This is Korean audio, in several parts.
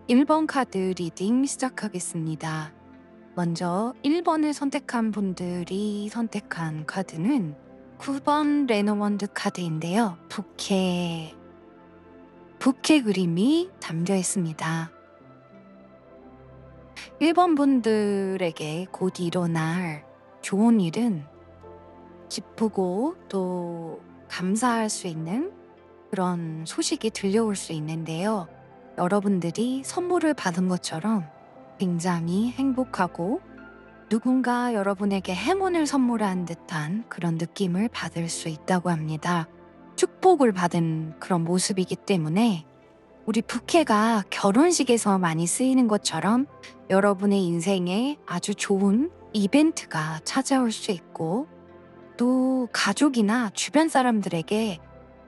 1번 카드 리딩 시작하겠습니다. 먼저 1번을 선택한 분들이 선택한 카드는 9번 레노먼드 카드인데요. 부케 그림이 담겨 있습니다. 1번 분들에게 곧 일어날 좋은 일은 기쁘고 또 감사할 수 있는 그런 소식이 들려올 수 있는데요. 여러분들이 선물을 받은 것처럼 굉장히 행복하고 누군가 여러분에게 행운을 선물한 듯한 그런 느낌을 받을 수 있다고 합니다. 축복을 받은 그런 모습이기 때문에 우리 부케가 결혼식에서 많이 쓰이는 것처럼 여러분의 인생에 아주 좋은 이벤트가 찾아올 수 있고 또 가족이나 주변 사람들에게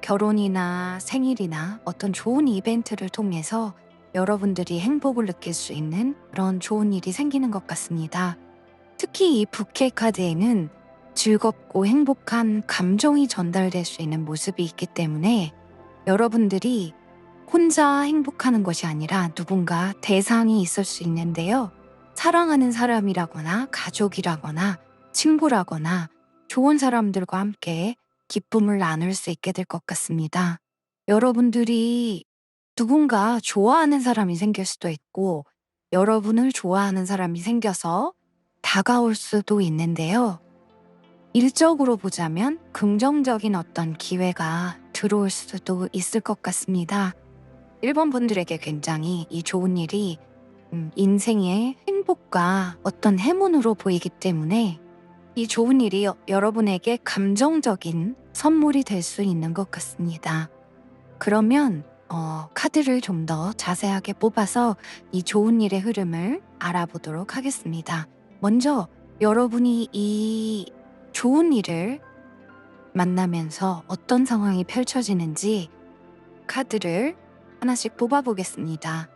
결혼이나 생일이나 어떤 좋은 이벤트를 통해서 여러분들이 행복을 느낄 수 있는 그런 좋은 일이 생기는 것 같습니다. 특히 이 부케 카드에는 즐겁고 행복한 감정이 전달될 수 있는 모습이 있기 때문에 여러분들이 혼자 행복하는 것이 아니라 누군가 대상이 있을 수 있는데요. 사랑하는 사람이라거나 가족이라거나 친구라거나 좋은 사람들과 함께 기쁨을 나눌 수 있게 될 것 같습니다. 여러분들이 누군가 좋아하는 사람이 생길 수도 있고 여러분을 좋아하는 사람이 생겨서 다가올 수도 있는데요. 일적으로 보자면 긍정적인 어떤 기회가 들어올 수도 있을 것 같습니다. 1번 분들에게 굉장히 이 좋은 일이 인생의 행복과 어떤 행운으로 보이기 때문에 이 좋은 일이 여러분에게 감정적인 선물이 될 수 있는 것 같습니다. 그러면 카드를 좀 더 자세하게 뽑아서 이 좋은 일의 흐름을 알아보도록 하겠습니다. 먼저 여러분이 이 좋은 일을 만나면서 어떤 상황이 펼쳐지는지 카드를 하나씩 뽑아보겠습니다.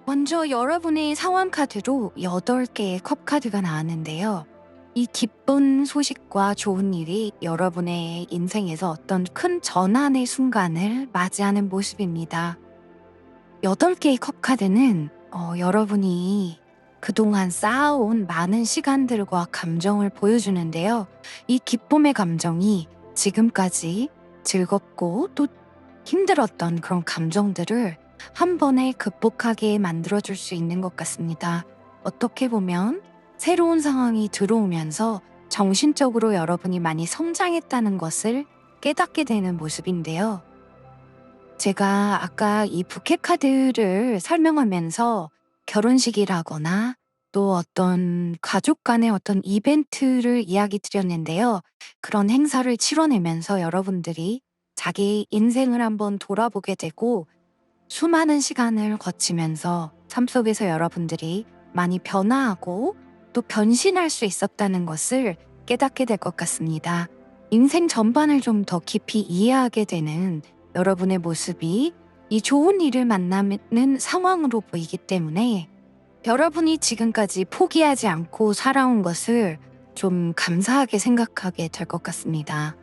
먼저 여러분의 상황 카드로 8개의 컵 카드가 나왔는데요. 이 기쁜 소식과 좋은 일이 여러분의 인생에서 어떤 큰 전환의 순간을 맞이하는 모습입니다. 8개의 컵 카드는 여러분이 그동안 쌓아온 많은 시간들과 감정을 보여주는데요. 이 기쁨의 감정이 지금까지 즐겁고 또 힘들었던 그런 감정들을 한 번에 극복하게 만들어줄 수 있는 것 같습니다. 어떻게 보면 새로운 상황이 들어오면서 정신적으로 여러분이 많이 성장했다는 것을 깨닫게 되는 모습인데요. 제가 아까 이 부케 카드를 설명하면서 결혼식이라거나 또 어떤 가족 간의 어떤 이벤트를 이야기 드렸는데요. 그런 행사를 치러내면서 여러분들이 자기 인생을 한번 돌아보게 되고 수많은 시간을 거치면서 삶 속에서 여러분들이 많이 변화하고 또 변신할 수 있었다는 것을 깨닫게 될 것 같습니다. 인생 전반을 좀 더 깊이 이해하게 되는 여러분의 모습이 이 좋은 일을 만나는 상황으로 보이기 때문에 여러분이 지금까지 포기하지 않고 살아온 것을 좀 감사하게 생각하게 될 것 같습니다.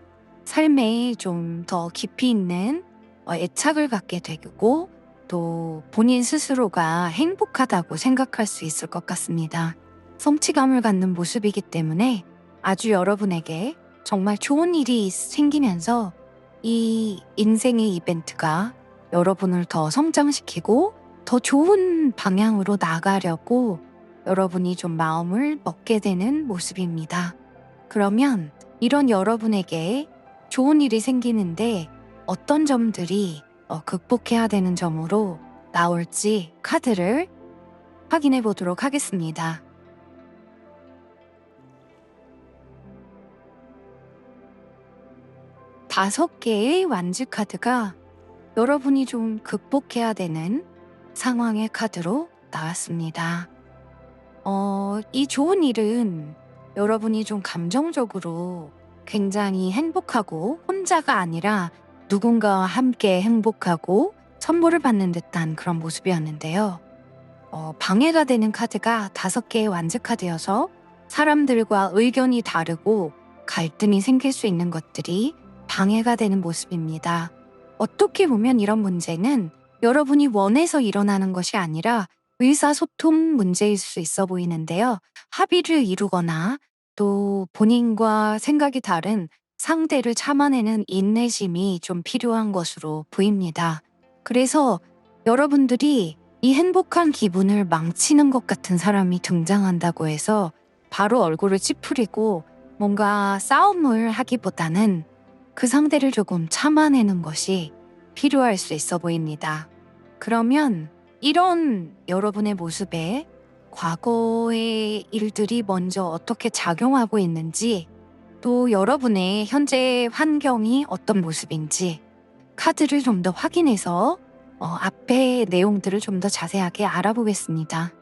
삶에 좀 더 깊이 있는 애착을 갖게 되고 또 본인 스스로가 행복하다고 생각할 수 있을 것 같습니다. 성취감을 갖는 모습이기 때문에 아주 여러분에게 정말 좋은 일이 생기면서 이 인생의 이벤트가 여러분을 더 성장시키고 더 좋은 방향으로 나가려고 여러분이 좀 마음을 먹게 되는 모습입니다. 그러면 이런 여러분에게 좋은 일이 생기는데 어떤 점들이 극복해야 되는 점으로 나올지 카드를 확인해 보도록 하겠습니다. 다섯 개의 완즈 카드가 여러분이 좀 극복해야 되는 상황의 카드로 나왔습니다. 이 좋은 일은 여러분이 좀 감정적으로 굉장히 행복하고 혼자가 아니라 누군가와 함께 행복하고 선물을 받는 듯한 그런 모습이었는데요. 방해가 되는 카드가 5개의 완즈 카드여서 사람들과 의견이 다르고 갈등이 생길 수 있는 것들이 방해가 되는 모습입니다. 어떻게 보면 이런 문제는 여러분이 원해서 일어나는 것이 아니라 의사소통 문제일 수 있어 보이는데요. 합의를 이루거나 또 본인과 생각이 다른 상대를 참아내는 인내심이 좀 필요한 것으로 보입니다. 그래서 여러분들이 이 행복한 기분을 망치는 것 같은 사람이 등장한다고 해서 바로 얼굴을 찌푸리고 뭔가 싸움을 하기보다는 그 상대를 조금 참아내는 것이 필요할 수 있어 보입니다. 그러면 이런 여러분의 모습에 과거의 일들이 먼저 어떻게 작용하고 있는지, 또 여러분의 현재 환경이 어떤 모습인지 카드를 좀 더 확인해서 앞의 내용들을 좀 더 자세하게 알아보겠습니다.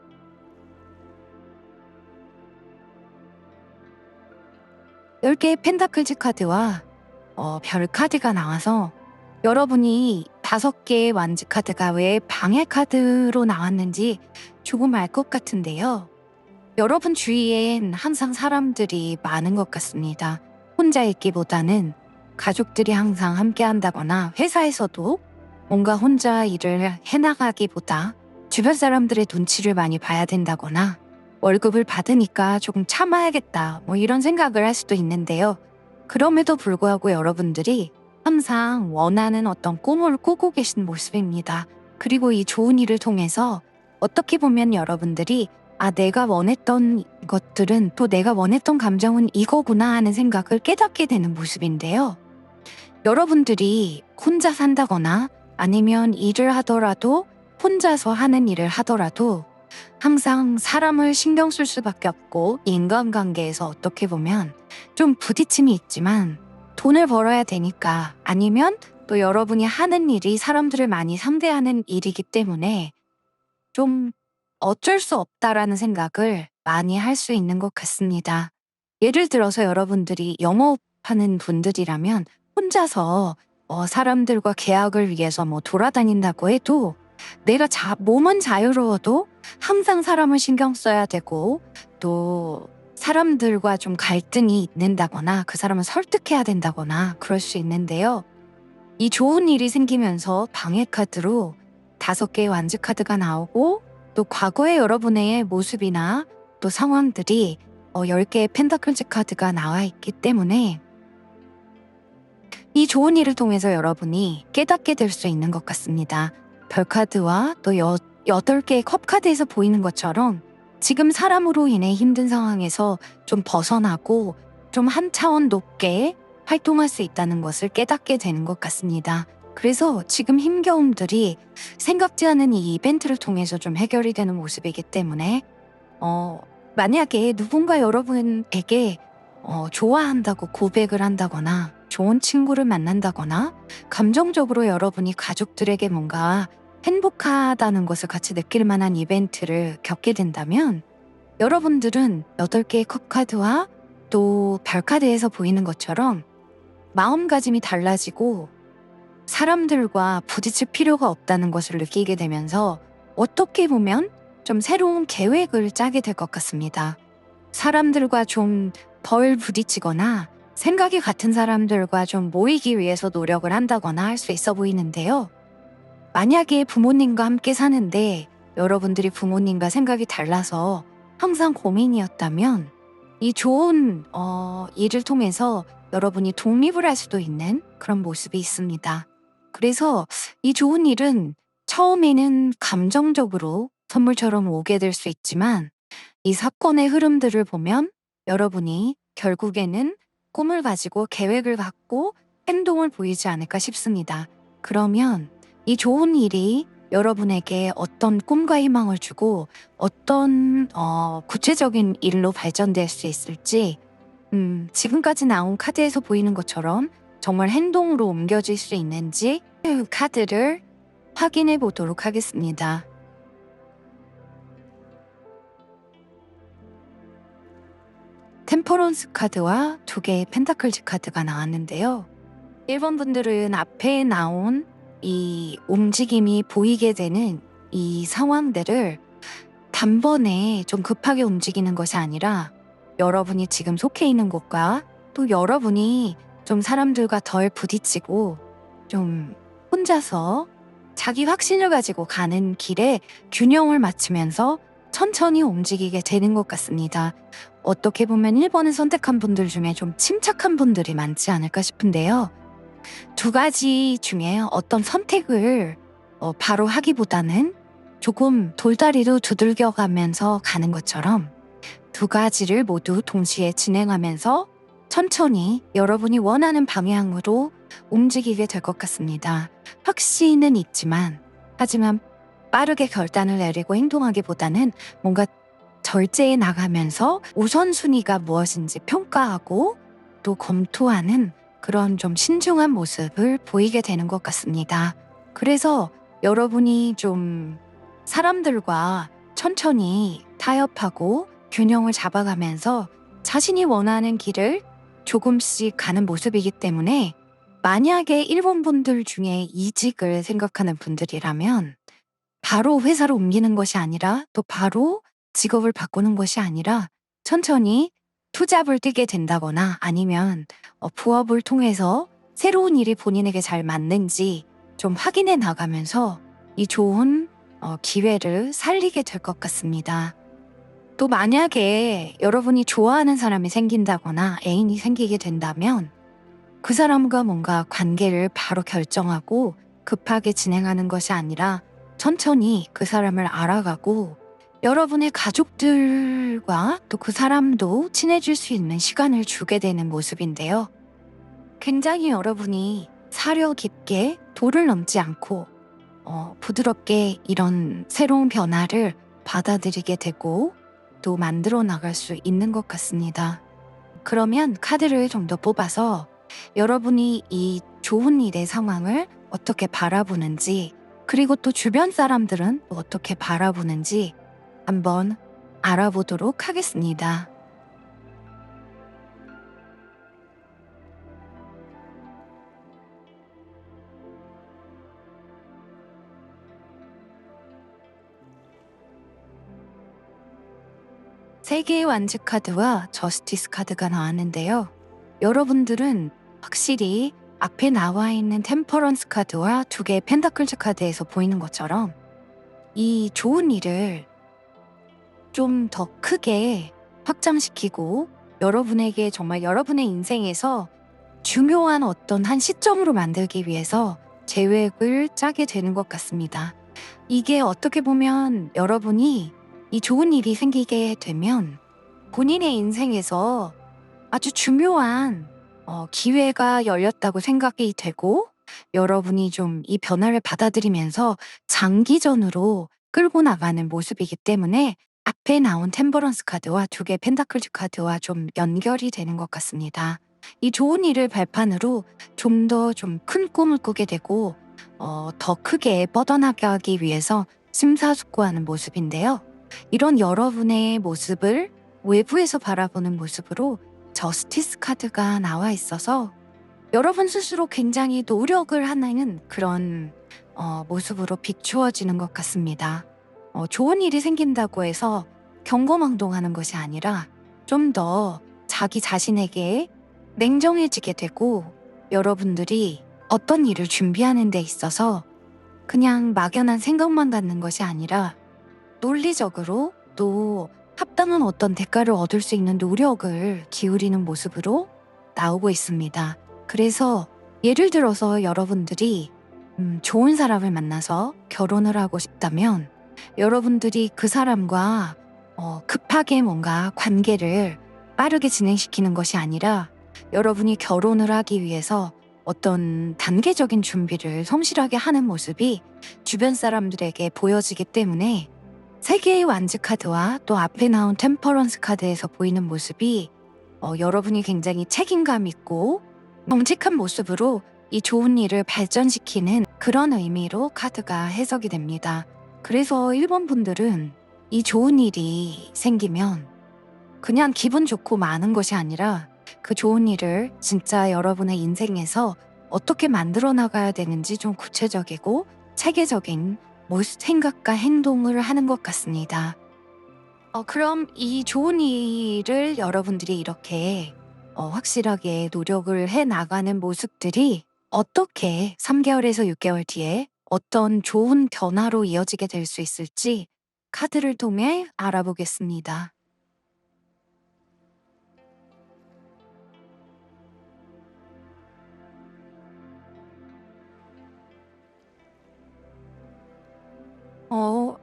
10개의 펜타클즈 카드와 별 카드가 나와서 여러분이 5개의 완즈 카드가 왜 방해 카드로 나왔는지 조금 알 것 같은데요. 여러분 주위엔 항상 사람들이 많은 것 같습니다. 혼자 있기보다는 가족들이 항상 함께 한다거나 회사에서도 뭔가 혼자 일을 해나가기보다 주변 사람들의 눈치를 많이 봐야 된다거나 월급을 받으니까 조금 참아야겠다 이런 생각을 할 수도 있는데요. 그럼에도 불구하고 여러분들이 항상 원하는 어떤 꿈을 꾸고 계신 모습입니다. 그리고 이 좋은 일을 통해서 어떻게 보면 여러분들이 내가 원했던 것들은 또 내가 원했던 감정은 이거구나 하는 생각을 깨닫게 되는 모습인데요. 여러분들이 혼자 산다거나 아니면 일을 하더라도 혼자서 하는 일을 하더라도 항상 사람을 신경 쓸 수밖에 없고 인간관계에서 어떻게 보면 좀 부딪힘이 있지만 돈을 벌어야 되니까, 아니면 또 여러분이 하는 일이 사람들을 많이 상대하는 일이기 때문에 좀 어쩔 수 없다라는 생각을 많이 할 수 있는 것 같습니다. 예를 들어서 여러분들이 영업하는 분들이라면 혼자서 사람들과 계약을 위해서 돌아다닌다고 해도 내가 몸은 자유로워도 항상 사람을 신경 써야 되고, 또 사람들과 좀 갈등이 있는다거나 그 사람을 설득해야 된다거나 그럴 수 있는데요. 이 좋은 일이 생기면서 방해 카드로 5개의 완즈 카드가 나오고, 또 과거의 여러분의 모습이나 또 상황들이 10개의 펜타클즈 카드가 나와 있기 때문에 이 좋은 일을 통해서 여러분이 깨닫게 될 수 있는 것 같습니다. 별 카드와 또 8개의 컵 카드에서 보이는 것처럼 지금 사람으로 인해 힘든 상황에서 좀 벗어나고 좀 한 차원 높게 활동할 수 있다는 것을 깨닫게 되는 것 같습니다. 그래서 지금 힘겨움들이 생각지 않은 이 이벤트를 통해서 좀 해결이 되는 모습이기 때문에 만약에 누군가 여러분에게 좋아한다고 고백을 한다거나 좋은 친구를 만난다거나 감정적으로 여러분이 가족들에게 뭔가 행복하다는 것을 같이 느낄 만한 이벤트를 겪게 된다면, 여러분들은 8개의 컵 카드와 또 별 카드에서 보이는 것처럼 마음가짐이 달라지고 사람들과 부딪힐 필요가 없다는 것을 느끼게 되면서 어떻게 보면 좀 새로운 계획을 짜게 될 것 같습니다. 사람들과 좀 덜 부딪히거나 생각이 같은 사람들과 좀 모이기 위해서 노력을 한다거나 할 수 있어 보이는데요. 만약에 부모님과 함께 사는데 여러분들이 부모님과 생각이 달라서 항상 고민이었다면, 이 좋은 일을 통해서 여러분이 독립을 할 수도 있는 그런 모습이 있습니다. 그래서 이 좋은 일은 처음에는 감정적으로 선물처럼 오게 될 수 있지만, 이 사건의 흐름들을 보면 여러분이 결국에는 꿈을 가지고 계획을 갖고 행동을 보이지 않을까 싶습니다. 그러면 이 좋은 일이 여러분에게 어떤 꿈과 희망을 주고 어떤 구체적인 일로 발전될 수 있을지, 지금까지 나온 카드에서 보이는 것처럼 정말 행동으로 옮겨질 수 있는지 그 카드를 확인해 보도록 하겠습니다. 템퍼런스 카드와 2개의 펜타클즈 카드가 나왔는데요. 1번 분들은 앞에 나온 이 움직임이 보이게 되는 이 상황들을 단번에 좀 급하게 움직이는 것이 아니라 여러분이 지금 속해 있는 곳과 또 여러분이 좀 사람들과 덜 부딪히고 좀 혼자서 자기 확신을 가지고 가는 길에 균형을 맞추면서 천천히 움직이게 되는 것 같습니다. 어떻게 보면 1번을 선택한 분들 중에 좀 침착한 분들이 많지 않을까 싶은데요. 2가지 중에 어떤 선택을 바로 하기보다는 조금 돌다리로 두들겨 가면서 가는 것처럼 2가지를 모두 동시에 진행하면서 천천히 여러분이 원하는 방향으로 움직이게 될 것 같습니다. 확신은 있지만 하지만 빠르게 결단을 내리고 행동하기보다는 뭔가 절제해 나가면서 우선순위가 무엇인지 평가하고 또 검토하는 그런 좀 신중한 모습을 보이게 되는 것 같습니다. 그래서 여러분이 좀 사람들과 천천히 타협하고 균형을 잡아가면서 자신이 원하는 길을 조금씩 가는 모습이기 때문에 만약에 1번 분들 중에 이직을 생각하는 분들이라면 바로 회사로 옮기는 것이 아니라 또 바로 직업을 바꾸는 것이 아니라 천천히 투잡을 뛰게 된다거나 아니면 부업을 통해서 새로운 일이 본인에게 잘 맞는지 좀 확인해 나가면서 이 좋은 기회를 살리게 될 것 같습니다. 또 만약에 여러분이 좋아하는 사람이 생긴다거나 애인이 생기게 된다면 그 사람과 뭔가 관계를 바로 결정하고 급하게 진행하는 것이 아니라 천천히 그 사람을 알아가고 여러분의 가족들과 또 그 사람도 친해질 수 있는 시간을 주게 되는 모습인데요. 굉장히 여러분이 사려 깊게 도를 넘지 않고 부드럽게 이런 새로운 변화를 받아들이게 되고 또 만들어 나갈 수 있는 것 같습니다. 그러면 카드를 좀 더 뽑아서 여러분이 이 좋은 일의 상황을 어떻게 바라보는지 그리고 또 주변 사람들은 어떻게 바라보는지 한번 알아보도록 하겠습니다. 세 개의 완즈 카드와 저스티스 카드가 나왔는데요. 여러분들은 확실히 앞에 나와 있는 템퍼런스 카드와 2개의 펜타클즈 카드에서 보이는 것처럼 이 좋은 일을 좀 더 크게 확장시키고 여러분에게 정말 여러분의 인생에서 중요한 어떤 한 시점으로 만들기 위해서 계획을 짜게 되는 것 같습니다. 이게 어떻게 보면 여러분이 이 좋은 일이 생기게 되면 본인의 인생에서 아주 중요한 기회가 열렸다고 생각이 되고 여러분이 좀 이 변화를 받아들이면서 장기전으로 끌고 나가는 모습이기 때문에 앞에 나온 템퍼런스 카드와 2개의 펜타클즈 카드와 좀 연결이 되는 것 같습니다. 이 좋은 일을 발판으로 좀 더 좀 큰 꿈을 꾸게 되고 더 크게 뻗어나가기 위해서 심사숙고하는 모습인데요. 이런 여러분의 모습을 외부에서 바라보는 모습으로 저스티스 카드가 나와 있어서 여러분 스스로 굉장히 노력을 하는 그런 모습으로 비추어지는 것 같습니다. 좋은 일이 생긴다고 해서 경거망동하는 것이 아니라 좀 더 자기 자신에게 냉정해지게 되고 여러분들이 어떤 일을 준비하는 데 있어서 그냥 막연한 생각만 갖는 것이 아니라 논리적으로 또 합당한 어떤 대가를 얻을 수 있는 노력을 기울이는 모습으로 나오고 있습니다. 그래서 예를 들어서 여러분들이 좋은 사람을 만나서 결혼을 하고 싶다면 여러분들이 그 사람과 급하게 뭔가 관계를 빠르게 진행시키는 것이 아니라 여러분이 결혼을 하기 위해서 어떤 단계적인 준비를 성실하게 하는 모습이 주변 사람들에게 보여지기 때문에 3개의 완즈 카드와 또 앞에 나온 템퍼런스 카드에서 보이는 모습이 여러분이 굉장히 책임감 있고 정직한 모습으로 이 좋은 일을 발전시키는 그런 의미로 카드가 해석이 됩니다. 그래서 1번 분들은 이 좋은 일이 생기면 그냥 기분 좋고 마는 것이 아니라 그 좋은 일을 진짜 여러분의 인생에서 어떻게 만들어 나가야 되는지 좀 구체적이고 체계적인 생각과 행동을 하는 것 같습니다. 그럼 이 좋은 일을 여러분들이 이렇게 확실하게 노력을 해 나가는 모습들이 어떻게 3개월에서 6개월 뒤에 어떤 좋은 변화로 이어지게 될 수 있을지 카드를 통해 알아보겠습니다.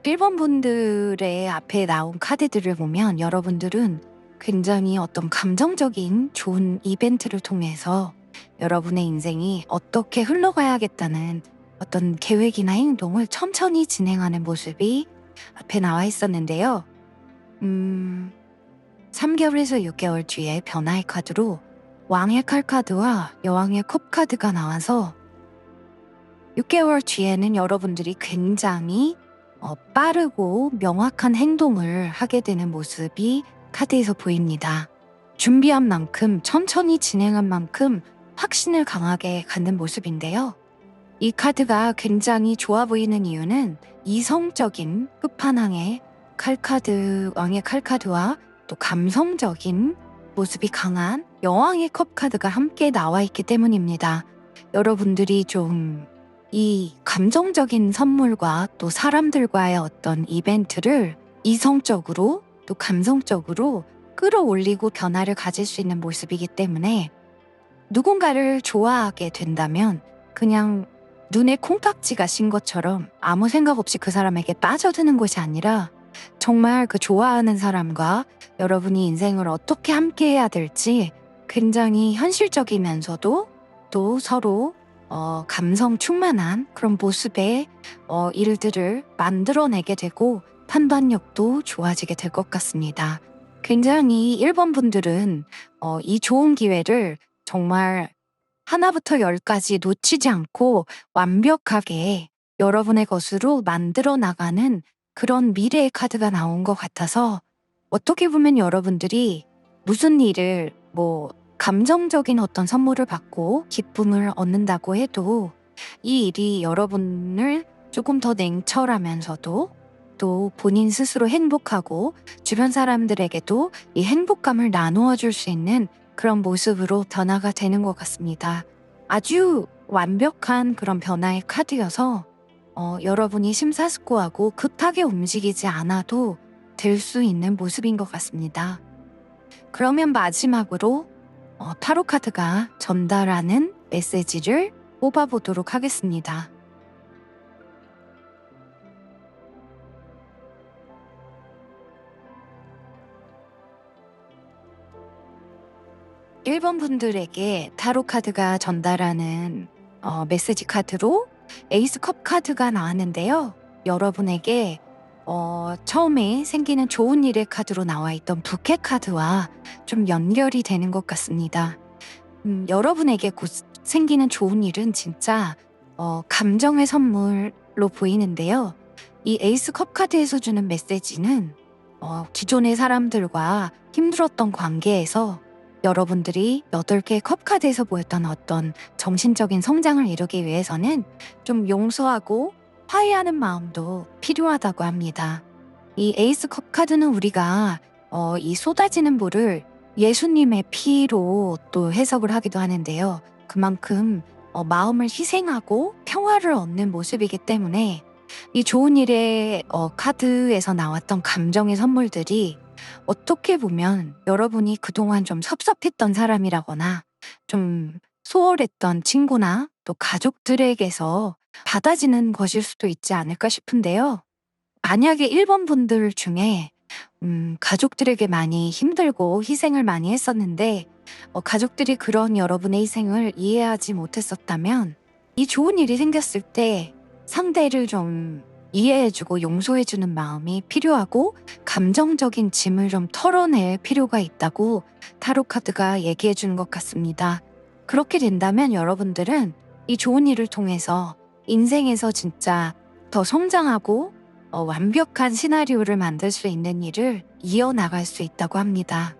일본 분들의 앞에 나온 카드들을 보면 여러분들은 굉장히 어떤 감정적인 좋은 이벤트를 통해서 여러분의 인생이 어떻게 흘러가야겠다는 어떤 계획이나 행동을 천천히 진행하는 모습이 앞에 나와 있었는데요. 음, 3개월에서 6개월 뒤에 변화의 카드로 왕의 칼 카드와 여왕의 컵 카드가 나와서 6개월 뒤에는 여러분들이 굉장히 빠르고 명확한 행동을 하게 되는 모습이 카드에서 보입니다. 준비한 만큼 천천히 진행한 만큼 확신을 강하게 갖는 모습인데요. 이 카드가 굉장히 좋아 보이는 이유는 이성적인 끝판왕의 칼카드, 왕의 칼카드와 또 감성적인 모습이 강한 여왕의 컵 카드가 함께 나와 있기 때문입니다. 여러분들이 좀 이 감정적인 선물과 또 사람들과의 어떤 이벤트를 이성적으로 또 감성적으로 끌어올리고 변화를 가질 수 있는 모습이기 때문에 누군가를 좋아하게 된다면 그냥 눈에 콩깍지가 신 것처럼 아무 생각 없이 그 사람에게 빠져드는 것이 아니라 정말 그 좋아하는 사람과 여러분이 인생을 어떻게 함께 해야 될지 굉장히 현실적이면서도 또 서로 감성 충만한 그런 모습의 일들을 만들어내게 되고 판단력도 좋아지게 될 것 같습니다. 굉장히 1번 분들은 이 좋은 기회를 정말 하나부터 열까지 놓치지 않고 완벽하게 여러분의 것으로 만들어 나가는 그런 미래의 카드가 나온 것 같아서 어떻게 보면 여러분들이 무슨 일을 감정적인 어떤 선물을 받고 기쁨을 얻는다고 해도 이 일이 여러분을 조금 더 냉철하면서도 또 본인 스스로 행복하고 주변 사람들에게도 이 행복감을 나누어 줄 수 있는 그런 모습으로 변화가 되는 것 같습니다. 아주 완벽한 그런 변화의 카드여서 여러분이 심사숙고하고 급하게 움직이지 않아도 될 수 있는 모습인 것 같습니다. 그러면 마지막으로 타로 카드가 전달하는 메시지를 뽑아보도록 하겠습니다. 1번 분들에게 타로 카드가 전달하는 메시지 카드로 에이스 컵 카드가 나왔는데요. 여러분에게 처음에 생기는 좋은 일의 카드로 나와 있던 부캐 카드와 좀 연결이 되는 것 같습니다. 여러분에게 곧 생기는 좋은 일은 진짜 감정의 선물로 보이는데요. 이 에이스 컵 카드에서 주는 메시지는 기존의 사람들과 힘들었던 관계에서 여러분들이 8개의 컵 카드에서 보였던 어떤 정신적인 성장을 이루기 위해서는 좀 용서하고 화해하는 마음도 필요하다고 합니다. 이 에이스 컵 카드는 우리가 이 쏟아지는 물을 예수님의 피로 또 해석을 하기도 하는데요. 그만큼 마음을 희생하고 평화를 얻는 모습이기 때문에 이 좋은 일의 카드에서 나왔던 감정의 선물들이 어떻게 보면 여러분이 그동안 좀 섭섭했던 사람이라거나 좀 소홀했던 친구나 또 가족들에게서 받아지는 것일 수도 있지 않을까 싶은데요. 만약에 1번 분들 중에 가족들에게 많이 힘들고 희생을 많이 했었는데 가족들이 그런 여러분의 희생을 이해하지 못했었다면 이 좋은 일이 생겼을 때 상대를 좀 이해해주고 용서해주는 마음이 필요하고 감정적인 짐을 좀 털어낼 필요가 있다고 타로 카드가 얘기해주는 것 같습니다. 그렇게 된다면 여러분들은 이 좋은 일을 통해서 인생에서 진짜 더 성장하고 완벽한 시나리오를 만들 수 있는 일을 이어나갈 수 있다고 합니다.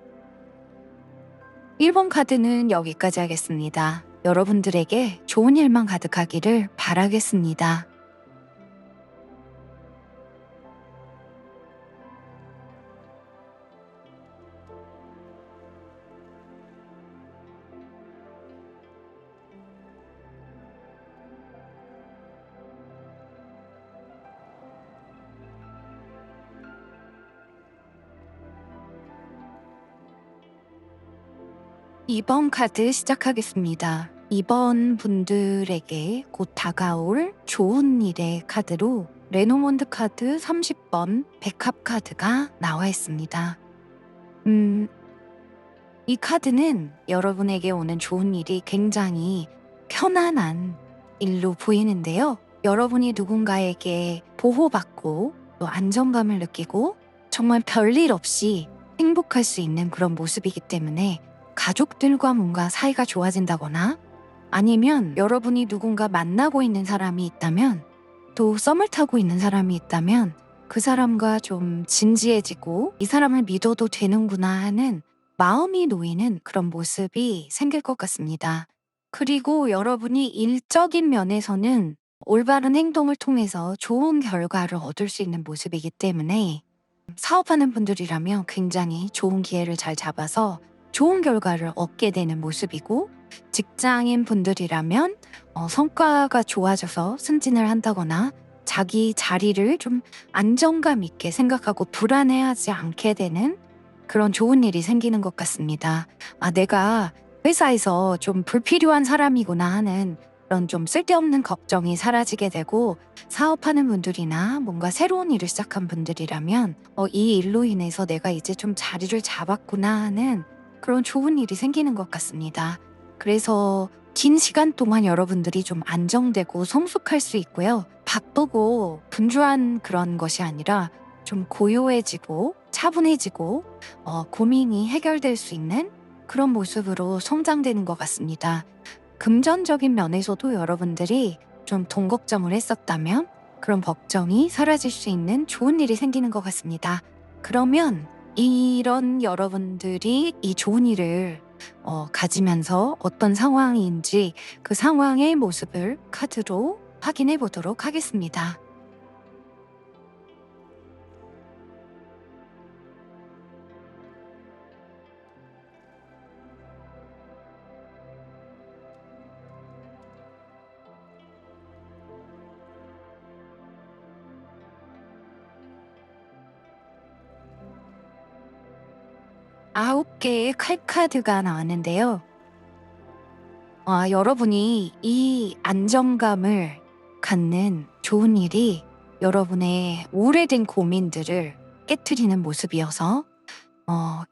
1번 카드는 여기까지 하겠습니다. 여러분들에게 좋은 일만 가득하기를 바라겠습니다. 2번 카드 시작하겠습니다. 2번 분들에게 곧 다가올 좋은 일의 카드로 레노몬드 카드 30번 백합 카드가 나와 있습니다. 이 카드는 여러분에게 오는 좋은 일이 굉장히 편안한 일로 보이는데요. 여러분이 누군가에게 보호받고 또 안정감을 느끼고 정말 별일 없이 행복할 수 있는 그런 모습이기 때문에 가족들과 뭔가 사이가 좋아진다거나 아니면 여러분이 누군가 만나고 있는 사람이 있다면 또 썸을 타고 있는 사람이 있다면 그 사람과 좀 진지해지고 이 사람을 믿어도 되는구나 하는 마음이 놓이는 그런 모습이 생길 것 같습니다. 그리고 여러분이 일적인 면에서는 올바른 행동을 통해서 좋은 결과를 얻을 수 있는 모습이기 때문에 사업하는 분들이라면 굉장히 좋은 기회를 잘 잡아서 좋은 결과를 얻게 되는 모습이고 직장인 분들이라면 성과가 좋아져서 승진을 한다거나 자기 자리를 좀 안정감 있게 생각하고 불안해하지 않게 되는 그런 좋은 일이 생기는 것 같습니다. 내가 회사에서 좀 불필요한 사람이구나 하는 그런 좀 쓸데없는 걱정이 사라지게 되고 사업하는 분들이나 뭔가 새로운 일을 시작한 분들이라면 이 일로 인해서 내가 이제 좀 자리를 잡았구나 하는 그런 좋은 일이 생기는 것 같습니다. 그래서 긴 시간 동안 여러분들이 좀 안정되고 성숙할 수 있고요. 바쁘고 분주한 그런 것이 아니라 좀 고요해지고 차분해지고 고민이 해결될 수 있는 그런 모습으로 성장되는 것 같습니다. 금전적인 면에서도 여러분들이 좀 돈 걱정을 했었다면 그런 걱정이 사라질 수 있는 좋은 일이 생기는 것 같습니다. 그러면 이런 여러분들이 이 좋은 일을 가지면서 어떤 상황인지 그 상황의 모습을 카드로 확인해 보도록 하겠습니다. 9개의 칼카드가 나왔는데요. 여러분이 이 안정감을 갖는 좋은 일이 여러분의 오래된 고민들을 깨트리는 모습이어서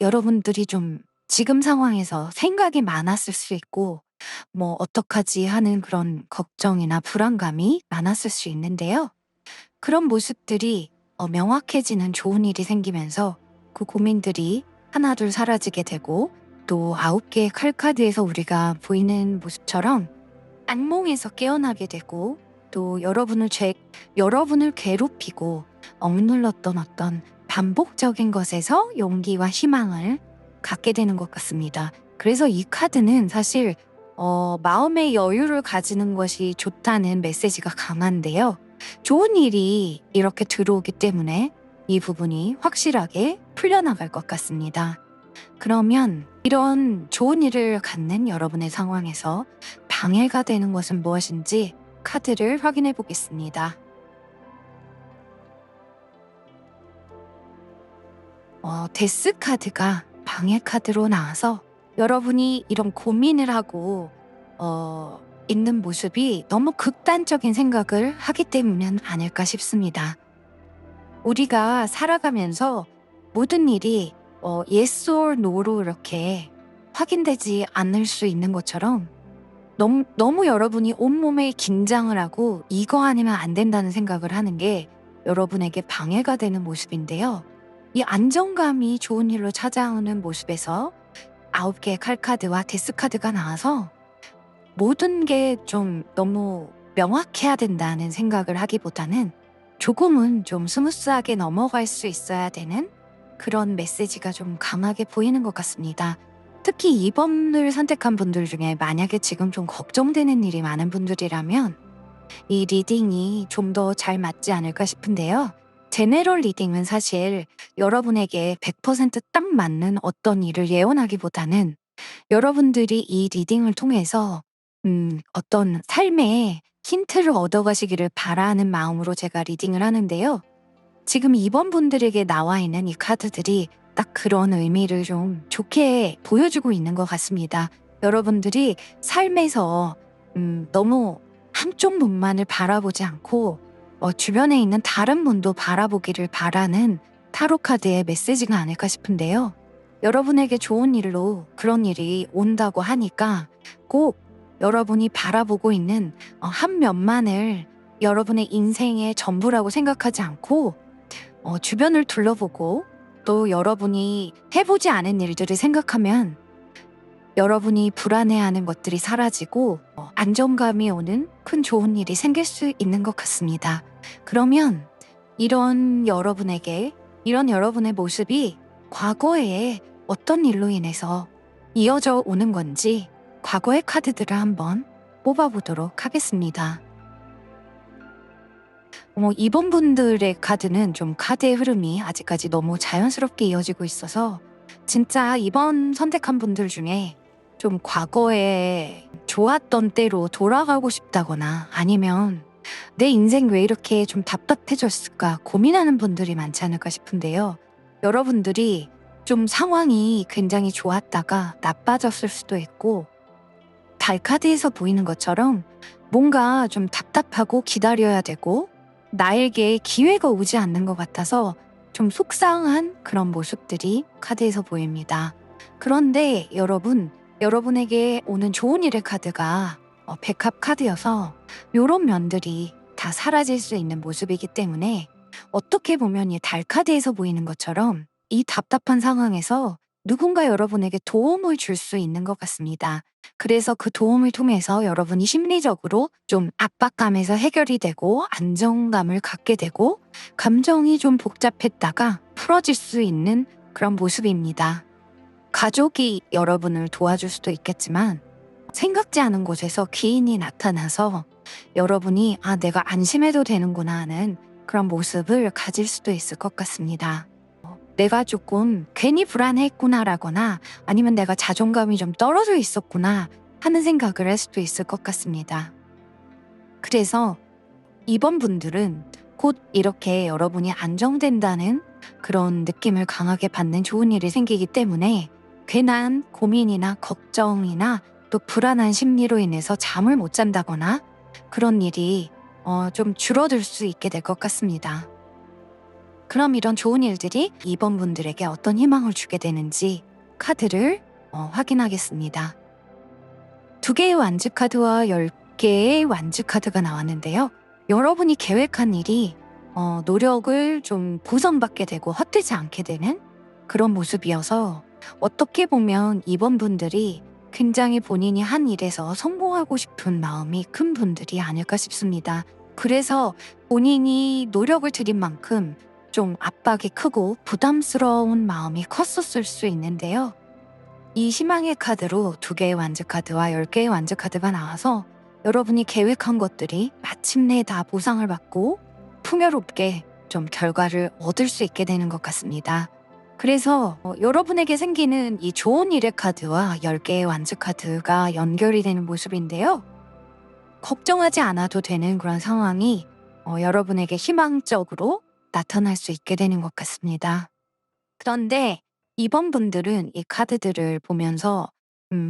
여러분들이 좀 지금 상황에서 생각이 많았을 수 있고 뭐 어떡하지 하는 그런 걱정이나 불안감이 많았을 수 있는데요. 그런 모습들이 명확해지는 좋은 일이 생기면서 그 고민들이 하나둘 사라지게 되고 또 9개의 칼카드에서 우리가 보이는 모습처럼 악몽에서 깨어나게 되고 또 여러분을 괴롭히고 억눌렀던 어떤 반복적인 것에서 용기와 희망을 갖게 되는 것 같습니다. 그래서 이 카드는 사실 마음의 여유를 가지는 것이 좋다는 메시지가 강한데요. 좋은 일이 이렇게 들어오기 때문에 이 부분이 확실하게 풀려나갈 것 같습니다. 그러면 이런 좋은 일을 갖는 여러분의 상황에서 방해가 되는 것은 무엇인지 카드를 확인해 보겠습니다. 데스 카드가 방해 카드로 나와서 여러분이 이런 고민을 하고 있는 모습이 너무 극단적인 생각을 하기 때문은 아닐까 싶습니다. 우리가 살아가면서 모든 일이 yes or no로 이렇게 확인되지 않을 수 있는 것처럼 너무 여러분이 온몸에 긴장을 하고 이거 아니면 안 된다는 생각을 하는 게 여러분에게 방해가 되는 모습인데요. 이 안정감이 좋은 일로 찾아오는 모습에서 9개의 칼카드와 데스카드가 나와서 모든 게 좀 너무 명확해야 된다는 생각을 하기보다는 조금은 좀 스무스하게 넘어갈 수 있어야 되는 그런 메시지가 좀 강하게 보이는 것 같습니다. 특히 2번을 선택한 분들 중에 만약에 지금 좀 걱정되는 일이 많은 분들이라면 이 리딩이 좀 더 잘 맞지 않을까 싶은데요. 제네럴 리딩은 사실 여러분에게 100%딱 맞는 어떤 일을 예언하기보다는 여러분들이 이 리딩을 통해서 어떤 삶의 힌트를 얻어가시기를 바라는 마음으로 제가 리딩을 하는데요. 지금 2번 분들에게 나와 있는 이 카드들이 딱 그런 의미를 좀 좋게 보여주고 있는 것 같습니다. 여러분들이 삶에서 너무 한쪽 눈만을 바라보지 않고 주변에 있는 다른 분도 바라보기를 바라는 타로 카드의 메시지가 아닐까 싶은데요. 여러분에게 좋은 일로 그런 일이 온다고 하니까 꼭 여러분이 바라보고 있는 한 면만을 여러분의 인생의 전부라고 생각하지 않고 주변을 둘러보고 또 여러분이 해보지 않은 일들을 생각하면 여러분이 불안해하는 것들이 사라지고 안정감이 오는 큰 좋은 일이 생길 수 있는 것 같습니다. 그러면 이런 여러분의 모습이 과거에 어떤 일로 인해서 이어져 오는 건지 과거의 카드들을 한번 뽑아보도록 하겠습니다. 2번 분들의 카드는 좀 카드의 흐름이 아직까지 너무 자연스럽게 이어지고 있어서 진짜 2번 선택한 분들 중에 좀 과거에 좋았던 때로 돌아가고 싶다거나 아니면 내 인생 왜 이렇게 좀 답답해졌을까 고민하는 분들이 많지 않을까 싶은데요. 여러분들이 좀 상황이 굉장히 좋았다가 나빠졌을 수도 있고 달 카드에서 보이는 것처럼 뭔가 좀 답답하고 기다려야 되고 나에게 기회가 오지 않는 것 같아서 좀 속상한 그런 모습들이 카드에서 보입니다. 그런데 여러분에게 오는 좋은 일의 카드가 백합 카드여서 이런 면들이 다 사라질 수 있는 모습이기 때문에 어떻게 보면 이 달 카드에서 보이는 것처럼 이 답답한 상황에서 누군가 여러분에게 도움을 줄 수 있는 것 같습니다. 그래서 그 도움을 통해서 여러분이 심리적으로 좀 압박감에서 해결이 되고 안정감을 갖게 되고 감정이 좀 복잡했다가 풀어질 수 있는 그런 모습입니다. 가족이 여러분을 도와줄 수도 있겠지만 생각지 않은 곳에서 귀인이 나타나서 여러분이 내가 안심해도 되는구나 하는 그런 모습을 가질 수도 있을 것 같습니다. 내가 조금 괜히 불안했구나라거나 아니면 내가 자존감이 좀 떨어져 있었구나 하는 생각을 할 수도 있을 것 같습니다. 그래서 이번 분들은 곧 이렇게 여러분이 안정된다는 그런 느낌을 강하게 받는 좋은 일이 생기기 때문에 괜한 고민이나 걱정이나 또 불안한 심리로 인해서 잠을 못 잔다거나 그런 일이 좀 줄어들 수 있게 될 것 같습니다. 그럼 이런 좋은 일들이 2번 분들에게 어떤 희망을 주게 되는지 카드를 확인하겠습니다. 2개의 완즈 카드와 10개의 완즈 카드가 나왔는데요. 여러분이 계획한 일이 노력을 좀 보상받게 되고 헛되지 않게 되는 그런 모습이어서 어떻게 보면 2번 분들이 굉장히 본인이 한 일에서 성공하고 싶은 마음이 큰 분들이 아닐까 싶습니다. 그래서 본인이 노력을 들인 만큼 좀 압박이 크고 부담스러운 마음이 컸었을 수 있는데요. 이 희망의 카드로 2개의 완즈 카드와 10개의 완즈 카드가 나와서 여러분이 계획한 것들이 마침내 다 보상을 받고 풍요롭게 좀 결과를 얻을 수 있게 되는 것 같습니다. 그래서 여러분에게 생기는 이 좋은 일의 카드와 10개의 완즈 카드가 연결이 되는 모습인데요. 걱정하지 않아도 되는 그런 상황이 여러분에게 희망적으로 나타날 수 있게 되는 것 같습니다. 그런데 이번 분들은 이 카드들을 보면서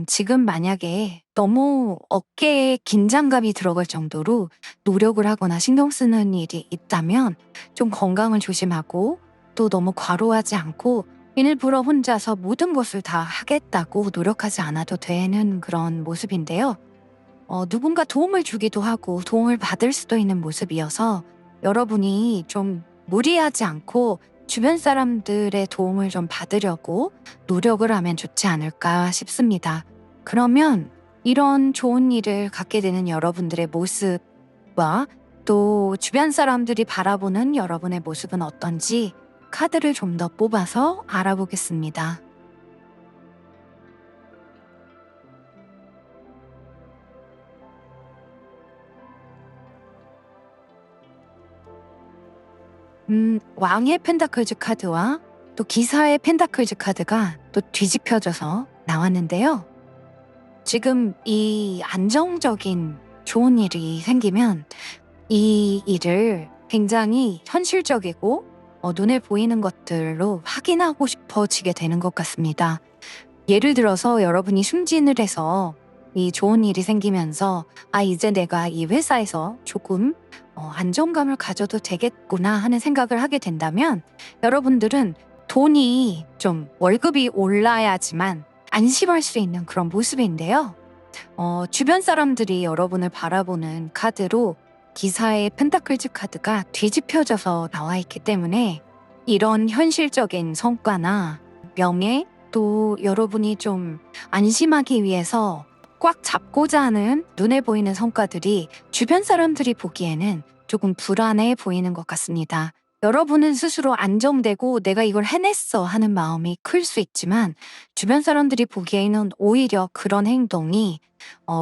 지금 만약에 너무 어깨에 긴장감이 들어갈 정도로 노력을 하거나 신경 쓰는 일이 있다면 좀 건강을 조심하고 또 너무 과로하지 않고 일부러 혼자서 모든 것을 다 하겠다고 노력하지 않아도 되는 그런 모습인데요. 누군가 도움을 주기도 하고 도움을 받을 수도 있는 모습이어서 여러분이 좀 무리하지 않고 주변 사람들의 도움을 좀 받으려고 노력을 하면 좋지 않을까 싶습니다. 그러면 이런 좋은 일을 갖게 되는 여러분들의 모습과 또 주변 사람들이 바라보는 여러분의 모습은 어떤지 카드를 좀 더 뽑아서 알아보겠습니다. 왕의 펜타클즈 카드와 또 기사의 펜타클즈 카드가 또 뒤집혀져서 나왔는데요. 지금 이 안정적인 좋은 일이 생기면 이 일을 굉장히 현실적이고 눈에 보이는 것들로 확인하고 싶어지게 되는 것 같습니다. 예를 들어서 여러분이 승진을 해서 이 좋은 일이 생기면서 이제 내가 이 회사에서 조금 안정감을 가져도 되겠구나 하는 생각을 하게 된다면 여러분들은 돈이 좀 월급이 올라야지만 안심할 수 있는 그런 모습인데요. 주변 사람들이 여러분을 바라보는 카드로 기사의 펜타클즈 카드가 뒤집혀져서 나와 있기 때문에 이런 현실적인 성과나 명예, 또 여러분이 좀 안심하기 위해서 꽉 잡고자 하는 눈에 보이는 성과들이 주변 사람들이 보기에는 조금 불안해 보이는 것 같습니다. 여러분은 스스로 안정되고 내가 이걸 해냈어 하는 마음이 클 수 있지만 주변 사람들이 보기에는 오히려 그런 행동이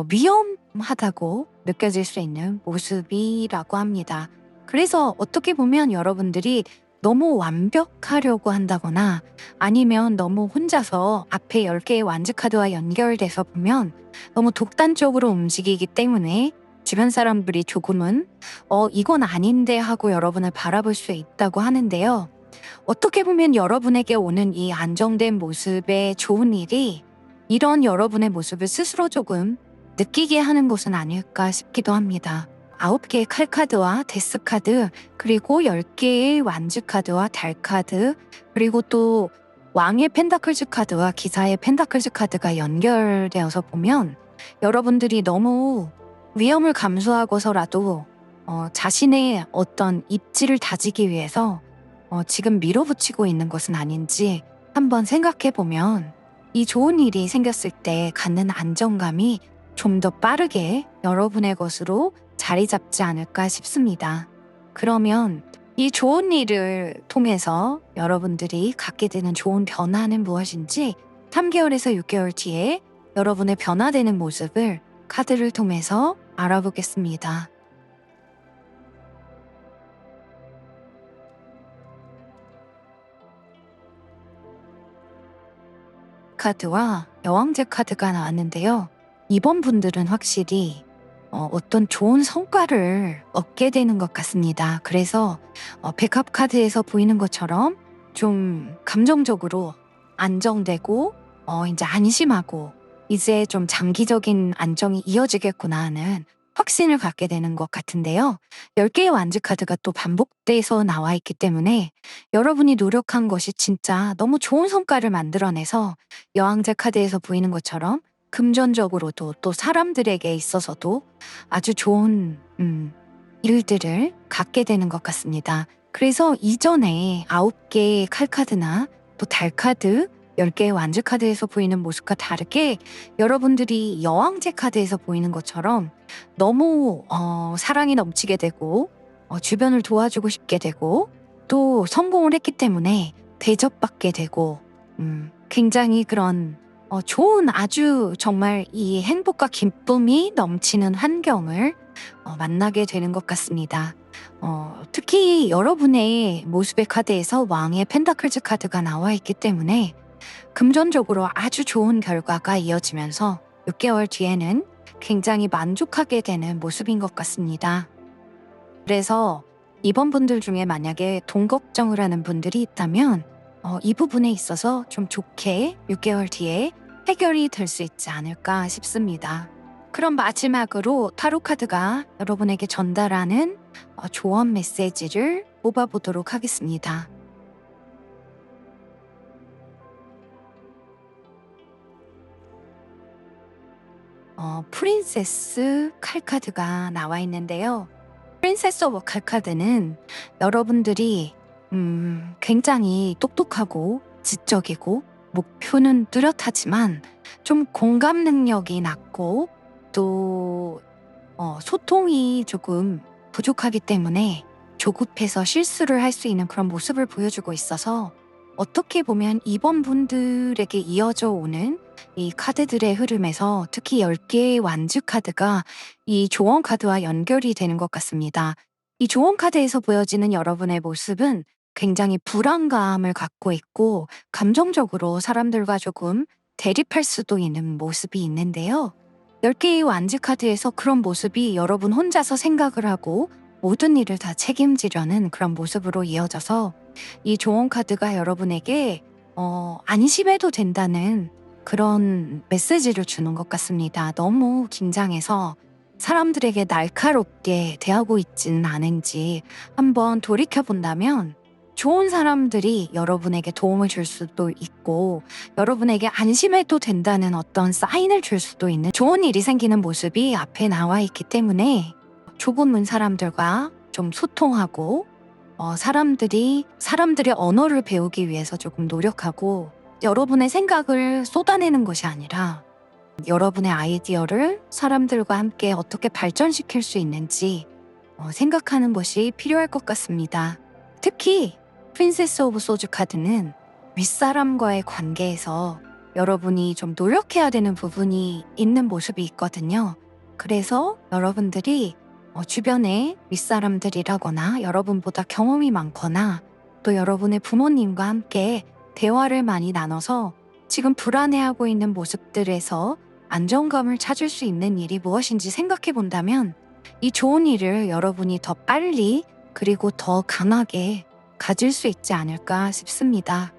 위험하다고 느껴질 수 있는 모습이라고 합니다. 그래서 어떻게 보면 여러분들이 너무 완벽하려고 한다거나 아니면 너무 혼자서 앞에 10개의 완즈카드와 연결돼서 보면 너무 독단적으로 움직이기 때문에 주변 사람들이 조금은 이건 아닌데 하고 여러분을 바라볼 수 있다고 하는데요. 어떻게 보면 여러분에게 오는 이 안정된 모습의 좋은 일이 이런 여러분의 모습을 스스로 조금 느끼게 하는 것은 아닐까 싶기도 합니다. 9개의 칼카드와 데스카드, 그리고 10개의 완즈카드와 달카드, 그리고 또 왕의 펜타클즈 카드와 기사의 펜타클즈 카드가 연결되어서 보면 여러분들이 너무 위험을 감수하고서라도 자신의 어떤 입지를 다지기 위해서 지금 밀어붙이고 있는 것은 아닌지 한번 생각해 보면 이 좋은 일이 생겼을 때 갖는 안정감이 좀 더 빠르게 여러분의 것으로 자리 잡지 않을까 싶습니다. 그러면 이 좋은 일을 통해서 여러분들이 갖게 되는 좋은 변화는 무엇인지 3개월에서 6개월 뒤에 여러분의 변화되는 모습을 카드를 통해서 알아보겠습니다. 카드와 여왕제 카드가 나왔는데요. 이번 분들은 확실히 어떤 좋은 성과를 얻게 되는 것 같습니다. 그래서 백합 카드에서 보이는 것처럼 좀 감정적으로 안정되고 이제 안심하고 이제 좀 장기적인 안정이 이어지겠구나 하는 확신을 갖게 되는 것 같은데요. 10개의 완즈 카드가 또 반복돼서 나와 있기 때문에 여러분이 노력한 것이 진짜 너무 좋은 성과를 만들어내서 여왕제 카드에서 보이는 것처럼 금전적으로도 또 사람들에게 있어서도 아주 좋은 일들을 갖게 되는 것 같습니다. 그래서 이전에 9개의 칼카드나 또 달카드, 10개의 완즈 카드에서 보이는 모습과 다르게 여러분들이 여왕제 카드에서 보이는 것처럼 너무 사랑이 넘치게 되고 주변을 도와주고 싶게 되고 또 성공을 했기 때문에 대접받게 되고 굉장히 그런 좋은 아주 정말 이 행복과 기쁨이 넘치는 환경을 만나게 되는 것 같습니다. 특히 여러분의 모습의 카드에서 왕의 펜타클즈 카드가 나와 있기 때문에 금전적으로 아주 좋은 결과가 이어지면서 6개월 뒤에는 굉장히 만족하게 되는 모습인 것 같습니다. 그래서 이번 분들 중에 만약에 돈 걱정을 하는 분들이 있다면 이 부분에 있어서 좀 좋게 6개월 뒤에 해결이 될 수 있지 않을까 싶습니다. 그럼 마지막으로 타로 카드가 여러분에게 전달하는 조언 메시지를 뽑아보도록 하겠습니다. 프린세스 칼카드가 나와 있는데요. 프린세스 오브 칼카드는 여러분들이 굉장히 똑똑하고 지적이고 목표는 뚜렷하지만 좀 공감 능력이 낮고 또 소통이 조금 부족하기 때문에 조급해서 실수를 할 수 있는 그런 모습을 보여주고 있어서 어떻게 보면 이번 분들에게 이어져 오는 이 카드들의 흐름에서 특히 10개의 완주 카드가 이 조언 카드와 연결이 되는 것 같습니다. 이 조언 카드에서 보여지는 여러분의 모습은 굉장히 불안감을 갖고 있고 감정적으로 사람들과 조금 대립할 수도 있는 모습이 있는데요. 10개의 완주 카드에서 그런 모습이 여러분 혼자서 생각을 하고 모든 일을 다 책임지려는 그런 모습으로 이어져서 이 조언 카드가 여러분에게 안심해도 된다는 그런 메시지를 주는 것 같습니다. 너무 긴장해서 사람들에게 날카롭게 대하고 있지는 않은지 한번 돌이켜 본다면 좋은 사람들이 여러분에게 도움을 줄 수도 있고 여러분에게 안심해도 된다는 어떤 사인을 줄 수도 있는 좋은 일이 생기는 모습이 앞에 나와 있기 때문에 좁은 사람들과 좀 소통하고 사람들의 언어를 배우기 위해서 조금 노력하고 여러분의 생각을 쏟아내는 것이 아니라 여러분의 아이디어를 사람들과 함께 어떻게 발전시킬 수 있는지 생각하는 것이 필요할 것 같습니다. 특히 프린세스 오브 소주 카드는 윗사람과의 관계에서 여러분이 좀 노력해야 되는 부분이 있는 모습이 있거든요. 그래서 여러분들이 주변에 윗사람들이라거나 여러분보다 경험이 많거나 또 여러분의 부모님과 함께 대화를 많이 나눠서 지금 불안해하고 있는 모습들에서 안정감을 찾을 수 있는 일이 무엇인지 생각해 본다면 이 좋은 일을 여러분이 더 빨리 그리고 더 강하게 가질 수 있지 않을까 싶습니다.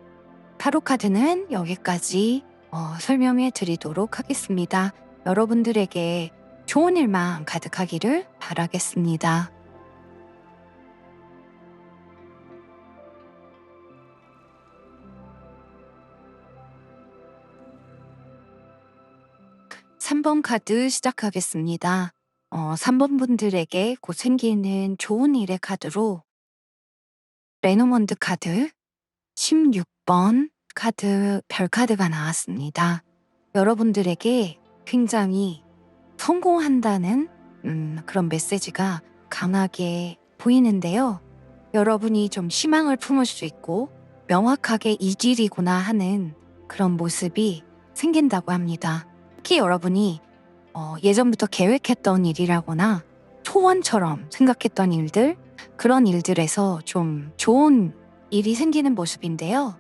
타로 카드는 여기까지 설명해 드리도록 하겠습니다. 여러분들에게 좋은 일만 가득하기를 바라겠습니다. 삼 번 카드 시작하겠습니다. 3번 분들에게 곧 생기는 좋은 일의 카드로 레노먼드 카드 16번 카드 별 카드가 나왔습니다. 여러분들에게 굉장히 성공한다는 그런 메시지가 강하게 보이는데요. 여러분이 좀 희망을 품을 수 있고 명확하게 이 길이구나 하는 그런 모습이 생긴다고 합니다. 특히 여러분이 예전부터 계획했던 일이라거나 소원처럼 생각했던 일들, 그런 일들에서 좀 좋은 일이 생기는 모습인데요.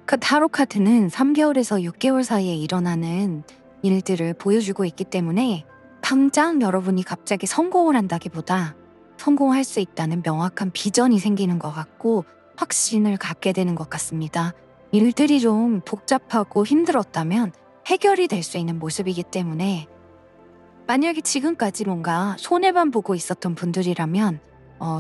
그 타로 카드는 3개월에서 6개월 사이에 일어나는 일들을 보여주고 있기 때문에 당장 여러분이 갑자기 성공을 한다기보다 성공할 수 있다는 명확한 비전이 생기는 것 같고 확신을 갖게 되는 것 같습니다. 일들이 좀 복잡하고 힘들었다면 해결이 될 수 있는 모습이기 때문에 만약에 지금까지 뭔가 손해만 보고 있었던 분들이라면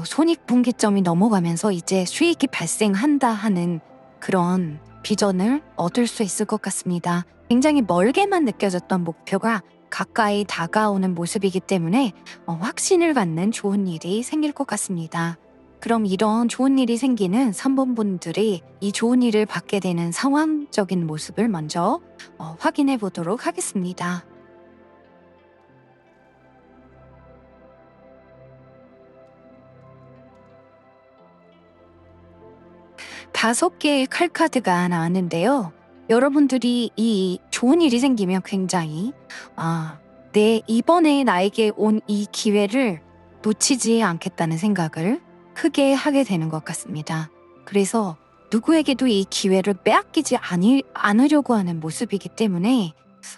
손익분기점이 넘어가면서 이제 수익이 발생한다 하는 그런 비전을 얻을 수 있을 것 같습니다. 굉장히 멀게만 느껴졌던 목표가 가까이 다가오는 모습이기 때문에 확신을 갖는 좋은 일이 생길 것 같습니다. 그럼 이런 좋은 일이 생기는 3번 분들이 이 좋은 일을 받게 되는 상황적인 모습을 먼저 확인해 보도록 하겠습니다. 5개의 칼카드가 나왔는데요. 여러분들이 이 좋은 일이 생기면 굉장히 이번에 나에게 온 이 기회를 놓치지 않겠다는 생각을 크게 하게 되는 것 같습니다. 그래서 누구에게도 이 기회를 빼앗기지 않으려고 하는 모습이기 때문에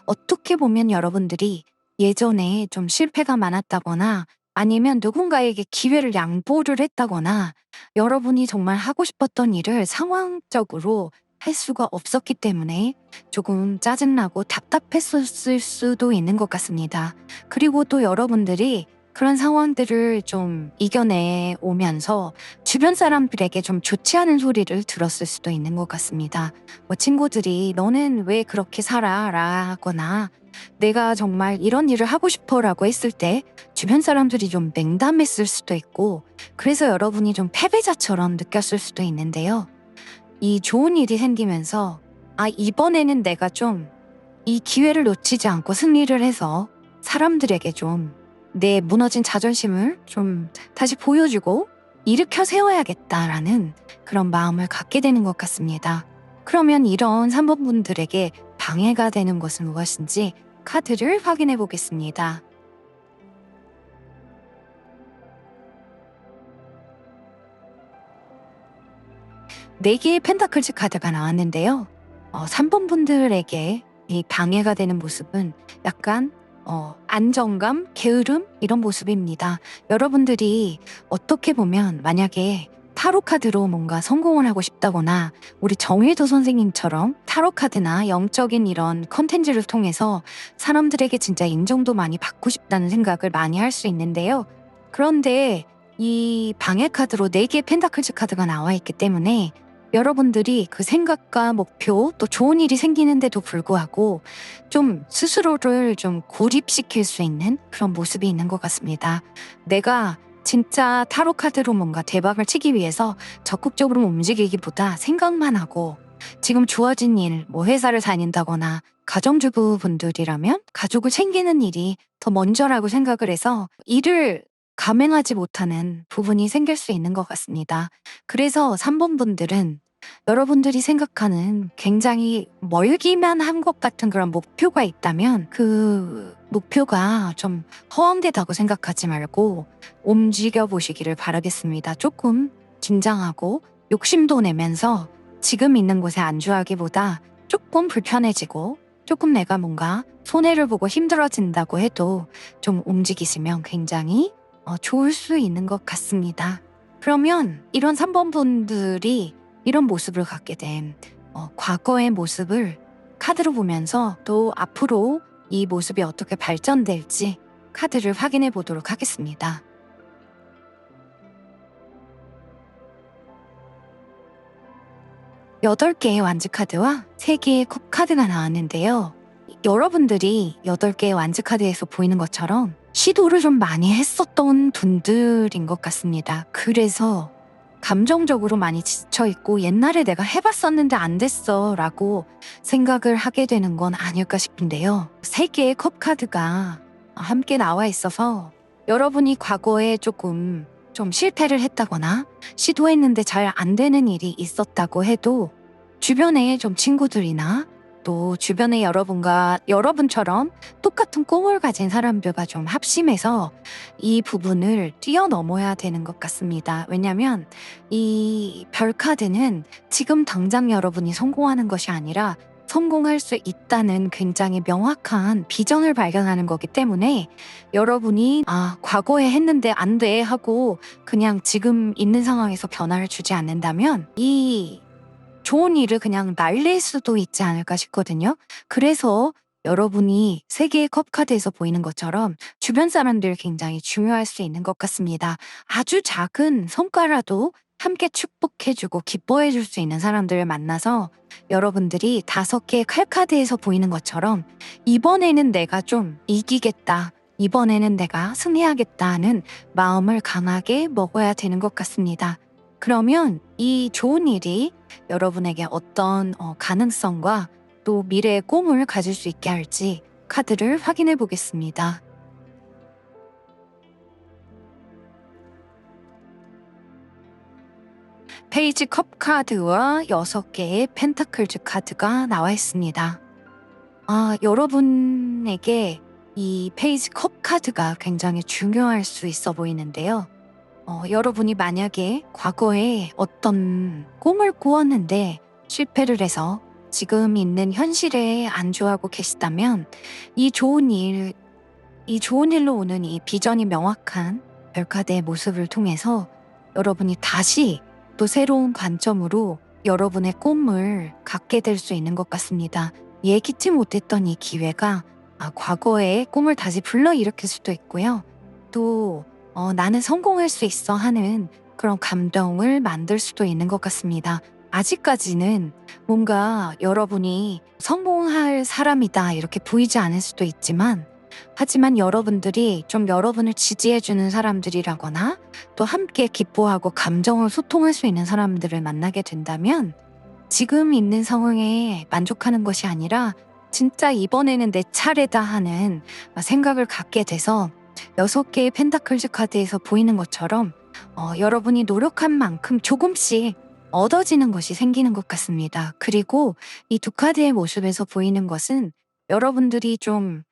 어떻게 보면 여러분들이 예전에 좀 실패가 많았다거나 아니면 누군가에게 기회를 양보를 했다거나 여러분이 정말 하고 싶었던 일을 상황적으로 할 수가 없었기 때문에 조금 짜증나고 답답했을 수도 있는 것 같습니다. 그리고 또 여러분들이 그런 상황들을 좀 이겨내 오면서 주변 사람들에게 좀 좋지 않은 소리를 들었을 수도 있는 것 같습니다. 친구들이 너는 왜 그렇게 살아? 라거나 내가 정말 이런 일을 하고 싶어 라고 했을 때 주변 사람들이 좀 냉담했을 수도 있고 그래서 여러분이 좀 패배자처럼 느꼈을 수도 있는데요. 이 좋은 일이 생기면서 이번에는 내가 좀 이 기회를 놓치지 않고 승리를 해서 사람들에게 좀 내 무너진 자존심을 좀 다시 보여주고 일으켜 세워야겠다라는 그런 마음을 갖게 되는 것 같습니다. 그러면 이런 3번 분들에게 방해가 되는 것은 무엇인지 카드를 확인해 보겠습니다. 네 개의 펜타클즈 카드가 나왔는데요. 3번 분들에게 이 방해가 되는 모습은 약간 안정감, 게으름 이런 모습입니다. 여러분들이 어떻게 보면 만약에 타로 카드로 뭔가 성공을 하고 싶다거나 우리 정일도 선생님처럼 타로 카드나 영적인 이런 컨텐츠를 통해서 사람들에게 진짜 인정도 많이 받고 싶다는 생각을 많이 할 수 있는데요. 그런데 이 방해 카드로 4개의 펜타클즈 카드가 나와 있기 때문에 여러분들이 그 생각과 목표 또 좋은 일이 생기는데도 불구하고 좀 스스로를 좀 고립시킬 수 있는 그런 모습이 있는 것 같습니다. 내가 진짜 타로 카드로 뭔가 대박을 치기 위해서 적극적으로 움직이기보다 생각만 하고 지금 주어진 일, 뭐 회사를 다닌다거나 가정주부 분들이라면 가족을 챙기는 일이 더 먼저라고 생각을 해서 일을 감행하지 못하는 부분이 생길 수 있는 것 같습니다. 그래서 3번 분들은 여러분들이 생각하는 굉장히 멀기만 한 것 같은 그런 목표가 있다면 그 목표가 좀 허황되다고 생각하지 말고 움직여 보시기를 바라겠습니다. 조금 긴장하고 욕심도 내면서 지금 있는 곳에 안주하기보다 조금 불편해지고 조금 내가 뭔가 손해를 보고 힘들어진다고 해도 좀 움직이시면 굉장히 좋을 수 있는 것 같습니다. 그러면 이런 3번 분들이 이런 모습을 갖게 된 과거의 모습을 카드로 보면서 또 앞으로 이 모습이 어떻게 발전될지 카드를 확인해 보도록 하겠습니다. 여덟 개의 완즈 카드와 3개의 컵 카드가 나왔는데요. 여러분들이 8개의 완즈 카드에서 보이는 것처럼 시도를 좀 많이 했었던 분들인 것 같습니다. 그래서 감정적으로 많이 지쳐있고 옛날에 내가 해봤었는데 안 됐어 라고 생각을 하게 되는 건 아닐까 싶은데요. 3개의 컵 카드가 함께 나와 있어서 여러분이 과거에 조금 좀 실패를 했다거나 시도했는데 잘 안 되는 일이 있었다고 해도 주변에 좀 친구들이나 또 주변의 여러분처럼 똑같은 꿈을 가진 사람들과 좀 합심해서 이 부분을 뛰어넘어야 되는 것 같습니다. 왜냐하면 이 별카드는 지금 당장 여러분이 성공하는 것이 아니라 성공할 수 있다는 굉장히 명확한 비전을 발견하는 거기 때문에 여러분이 과거에 했는데 안 돼 하고 그냥 지금 있는 상황에서 변화를 주지 않는다면 이 좋은 일을 그냥 날릴 수도 있지 않을까 싶거든요. 그래서 여러분이 3개의 컵 카드에서 보이는 것처럼 주변 사람들 굉장히 중요할 수 있는 것 같습니다. 아주 작은 성과라도 함께 축복해주고 기뻐해줄 수 있는 사람들을 만나서 여러분들이 5개의 칼 카드에서 보이는 것처럼 이번에는 내가 좀 이기겠다. 이번에는 내가 승리하겠다는 마음을 강하게 먹어야 되는 것 같습니다. 그러면 이 좋은 일이 여러분에게 어떤 가능성과 또 미래의 꿈을 가질 수 있게 할지 카드를 확인해 보겠습니다. 페이지 컵 카드와 6개의 펜타클즈 카드가 나와 있습니다. 여러분에게 이 페이지 컵 카드가 굉장히 중요할 수 있어 보이는데요. 여러분이 만약에 과거에 어떤 꿈을 꾸었는데 실패를 해서 지금 있는 현실에 안주하고 계시다면 이 좋은 일로 오는 이 비전이 명확한 별카드의 모습을 통해서 여러분이 다시 또 새로운 관점으로 여러분의 꿈을 갖게 될 수 있는 것 같습니다. 예기치 못했던 이 기회가 과거의 꿈을 다시 불러일으킬 수도 있고요. 또 나는 성공할 수 있어 하는 그런 감동을 만들 수도 있는 것 같습니다. 아직까지는 뭔가 여러분이 성공할 사람이다 이렇게 보이지 않을 수도 있지만 하지만 여러분들이 좀 여러분을 지지해주는 사람들이라거나 또 함께 기뻐하고 감정을 소통할 수 있는 사람들을 만나게 된다면 지금 있는 상황에 만족하는 것이 아니라 진짜 이번에는 내 차례다 하는 생각을 갖게 돼서 6개의 펜타클즈 카드에서 보이는 것처럼 여러분이 노력한 만큼 조금씩 얻어지는 것이 생기는 것 같습니다. 그리고 이 두 카드의 모습에서 보이는 것은 여러분들이 좀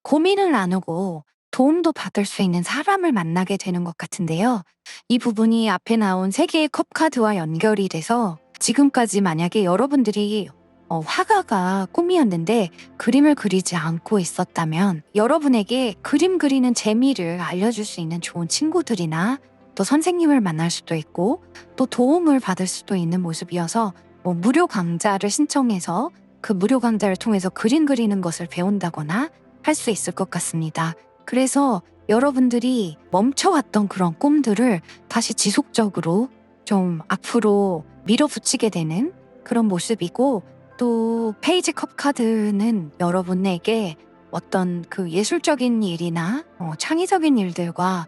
고민을 나누고 도움도 받을 수 있는 사람을 만나게 되는 것 같은데요. 이 부분이 앞에 나온 세 개의 컵 카드와 연결이 돼서 지금까지 만약에 여러분들이 화가가 꿈이었는데 그림을 그리지 않고 있었다면 여러분에게 그림 그리는 재미를 알려줄 수 있는 좋은 친구들이나 또 선생님을 만날 수도 있고 또 도움을 받을 수도 있는 모습이어서 무료 강좌를 신청해서 그 무료 강좌를 통해서 그림 그리는 것을 배운다거나 할 수 있을 것 같습니다. 그래서 여러분들이 멈춰왔던 그런 꿈들을 다시 지속적으로 좀 앞으로 밀어붙이게 되는 그런 모습이고, 또 페이지 컵 카드는 여러분에게 어떤 그 예술적인 일이나 창의적인 일들과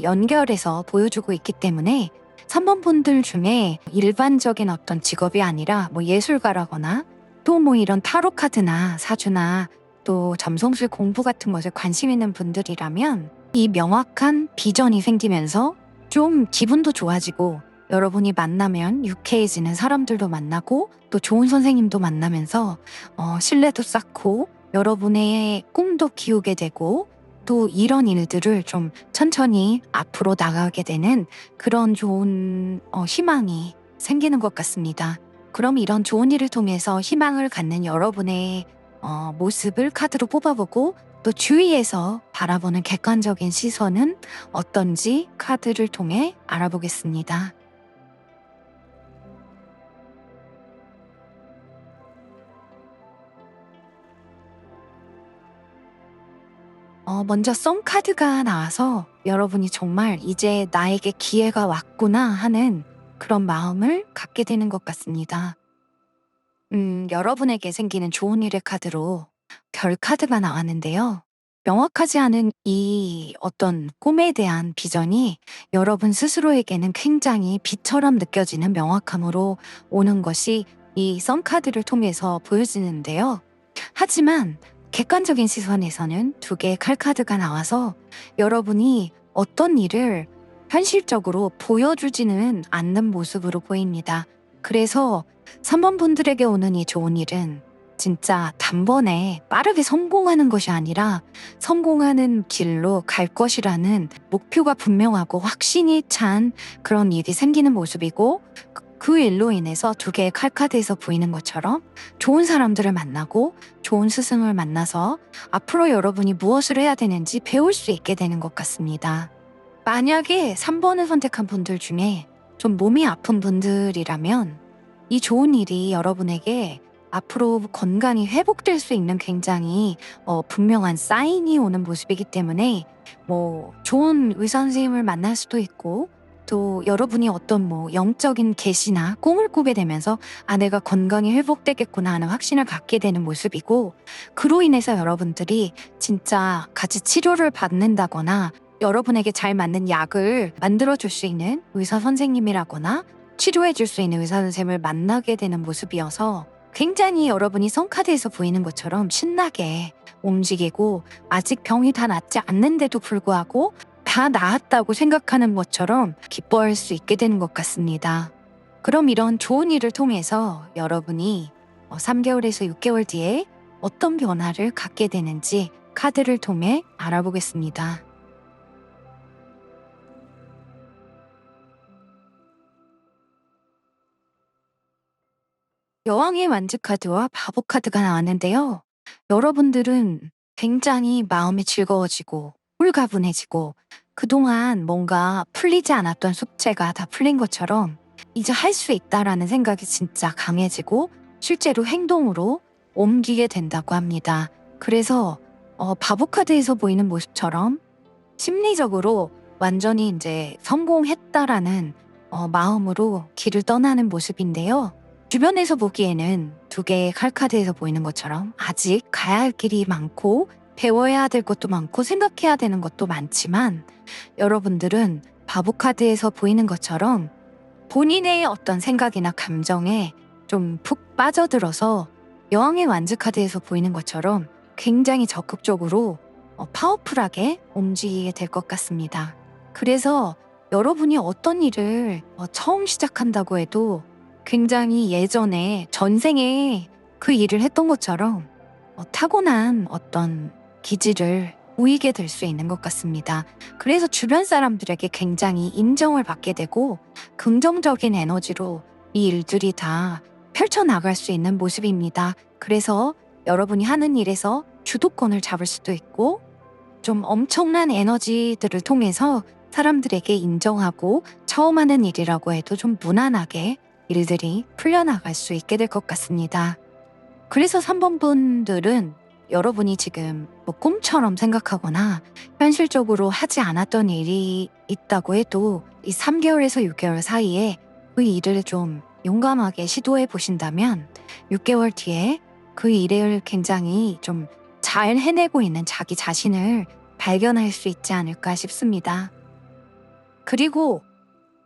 연결해서 보여주고 있기 때문에 3번 분들 중에 일반적인 어떤 직업이 아니라 예술가라거나 또 이런 타로 카드나 사주나 또 점성술 공부 같은 것에 관심 있는 분들이라면 이 명확한 비전이 생기면서 좀 기분도 좋아지고 여러분이 만나면 유쾌해지는 사람들도 만나고 또 좋은 선생님도 만나면서 신뢰도 쌓고 여러분의 꿈도 키우게 되고 또 이런 일들을 좀 천천히 앞으로 나가게 되는 그런 좋은 희망이 생기는 것 같습니다. 그럼 이런 좋은 일을 통해서 희망을 갖는 여러분의 모습을 카드로 뽑아보고 또 주위에서 바라보는 객관적인 시선은 어떤지 카드를 통해 알아보겠습니다. 먼저 썸 카드가 나와서 여러분이 정말 이제 나에게 기회가 왔구나 하는 그런 마음을 갖게 되는 것 같습니다. 여러분에게 생기는 좋은 일의 카드로 별 카드가 나왔는데요. 명확하지 않은 이 어떤 꿈에 대한 비전이 여러분 스스로에게는 굉장히 빛처럼 느껴지는 명확함으로 오는 것이 이 선 카드를 통해서 보여지는데요. 하지만 객관적인 시선에서는 두 개의 칼 카드가 나와서 여러분이 어떤 일을 현실적으로 보여주지는 않는 모습으로 보입니다. 그래서 3번 분들에게 오는 이 좋은 일은 진짜 단번에 빠르게 성공하는 것이 아니라 성공하는 길로 갈 것이라는 목표가 분명하고 확신이 찬 그런 일이 생기는 모습이고, 그 일로 인해서 두 개의 칼카드에서 보이는 것처럼 좋은 사람들을 만나고 좋은 스승을 만나서 앞으로 여러분이 무엇을 해야 되는지 배울 수 있게 되는 것 같습니다. 만약에 3번을 선택한 분들 중에 좀 몸이 아픈 분들이라면 이 좋은 일이 여러분에게 앞으로 건강이 회복될 수 있는 굉장히 분명한 사인이 오는 모습이기 때문에 좋은 의사 선생님을 만날 수도 있고 또 여러분이 어떤 영적인 계시나 꿈을 꾸게 되면서 내가 건강이 회복되겠구나 하는 확신을 갖게 되는 모습이고, 그로 인해서 여러분들이 진짜 같이 치료를 받는다거나 여러분에게 잘 맞는 약을 만들어줄 수 있는 의사 선생님이라거나 치료해줄 수 있는 의사 선생님을 만나게 되는 모습이어서 굉장히 여러분이 선카드에서 보이는 것처럼 신나게 움직이고 아직 병이 다 낫지 않는데도 불구하고 다 나았다고 생각하는 것처럼 기뻐할 수 있게 되는 것 같습니다. 그럼 이런 좋은 일을 통해서 여러분이 3개월에서 6개월 뒤에 어떤 변화를 갖게 되는지 카드를 통해 알아보겠습니다. 여왕의 완즈 카드와 바보 카드가 나왔는데요. 여러분들은 굉장히 마음이 즐거워지고 홀가분해지고 그동안 뭔가 풀리지 않았던 숙제가 다 풀린 것처럼 이제 할 수 있다라는 생각이 진짜 강해지고 실제로 행동으로 옮기게 된다고 합니다. 그래서 바보 카드에서 보이는 모습처럼 심리적으로 완전히 이제 성공했다라는 마음으로 길을 떠나는 모습인데요. 주변에서 보기에는 두 개의 칼카드에서 보이는 것처럼 아직 가야 할 길이 많고 배워야 될 것도 많고 생각해야 되는 것도 많지만, 여러분들은 바보 카드에서 보이는 것처럼 본인의 어떤 생각이나 감정에 좀 푹 빠져들어서 여왕의 완즈 카드에서 보이는 것처럼 굉장히 적극적으로 파워풀하게 움직이게 될 것 같습니다. 그래서 여러분이 어떤 일을 처음 시작한다고 해도 굉장히 예전에 전생에 그 일을 했던 것처럼 타고난 어떤 기질을 보이게 될 수 있는 것 같습니다. 그래서 주변 사람들에게 굉장히 인정을 받게 되고 긍정적인 에너지로 이 일들이 다 펼쳐나갈 수 있는 모습입니다. 그래서 여러분이 하는 일에서 주도권을 잡을 수도 있고 좀 엄청난 에너지들을 통해서 사람들에게 인정하고 처음 하는 일이라고 해도 좀 무난하게 일들이 풀려나갈 수 있게 될 것 같습니다. 그래서 3번 분들은 여러분이 지금 뭐 꿈처럼 생각하거나 현실적으로 하지 않았던 일이 있다고 해도 이 3개월에서 6개월 사이에 그 일을 좀 용감하게 시도해 보신다면 6개월 뒤에 그 일을 굉장히 좀 잘 해내고 있는 자기 자신을 발견할 수 있지 않을까 싶습니다. 그리고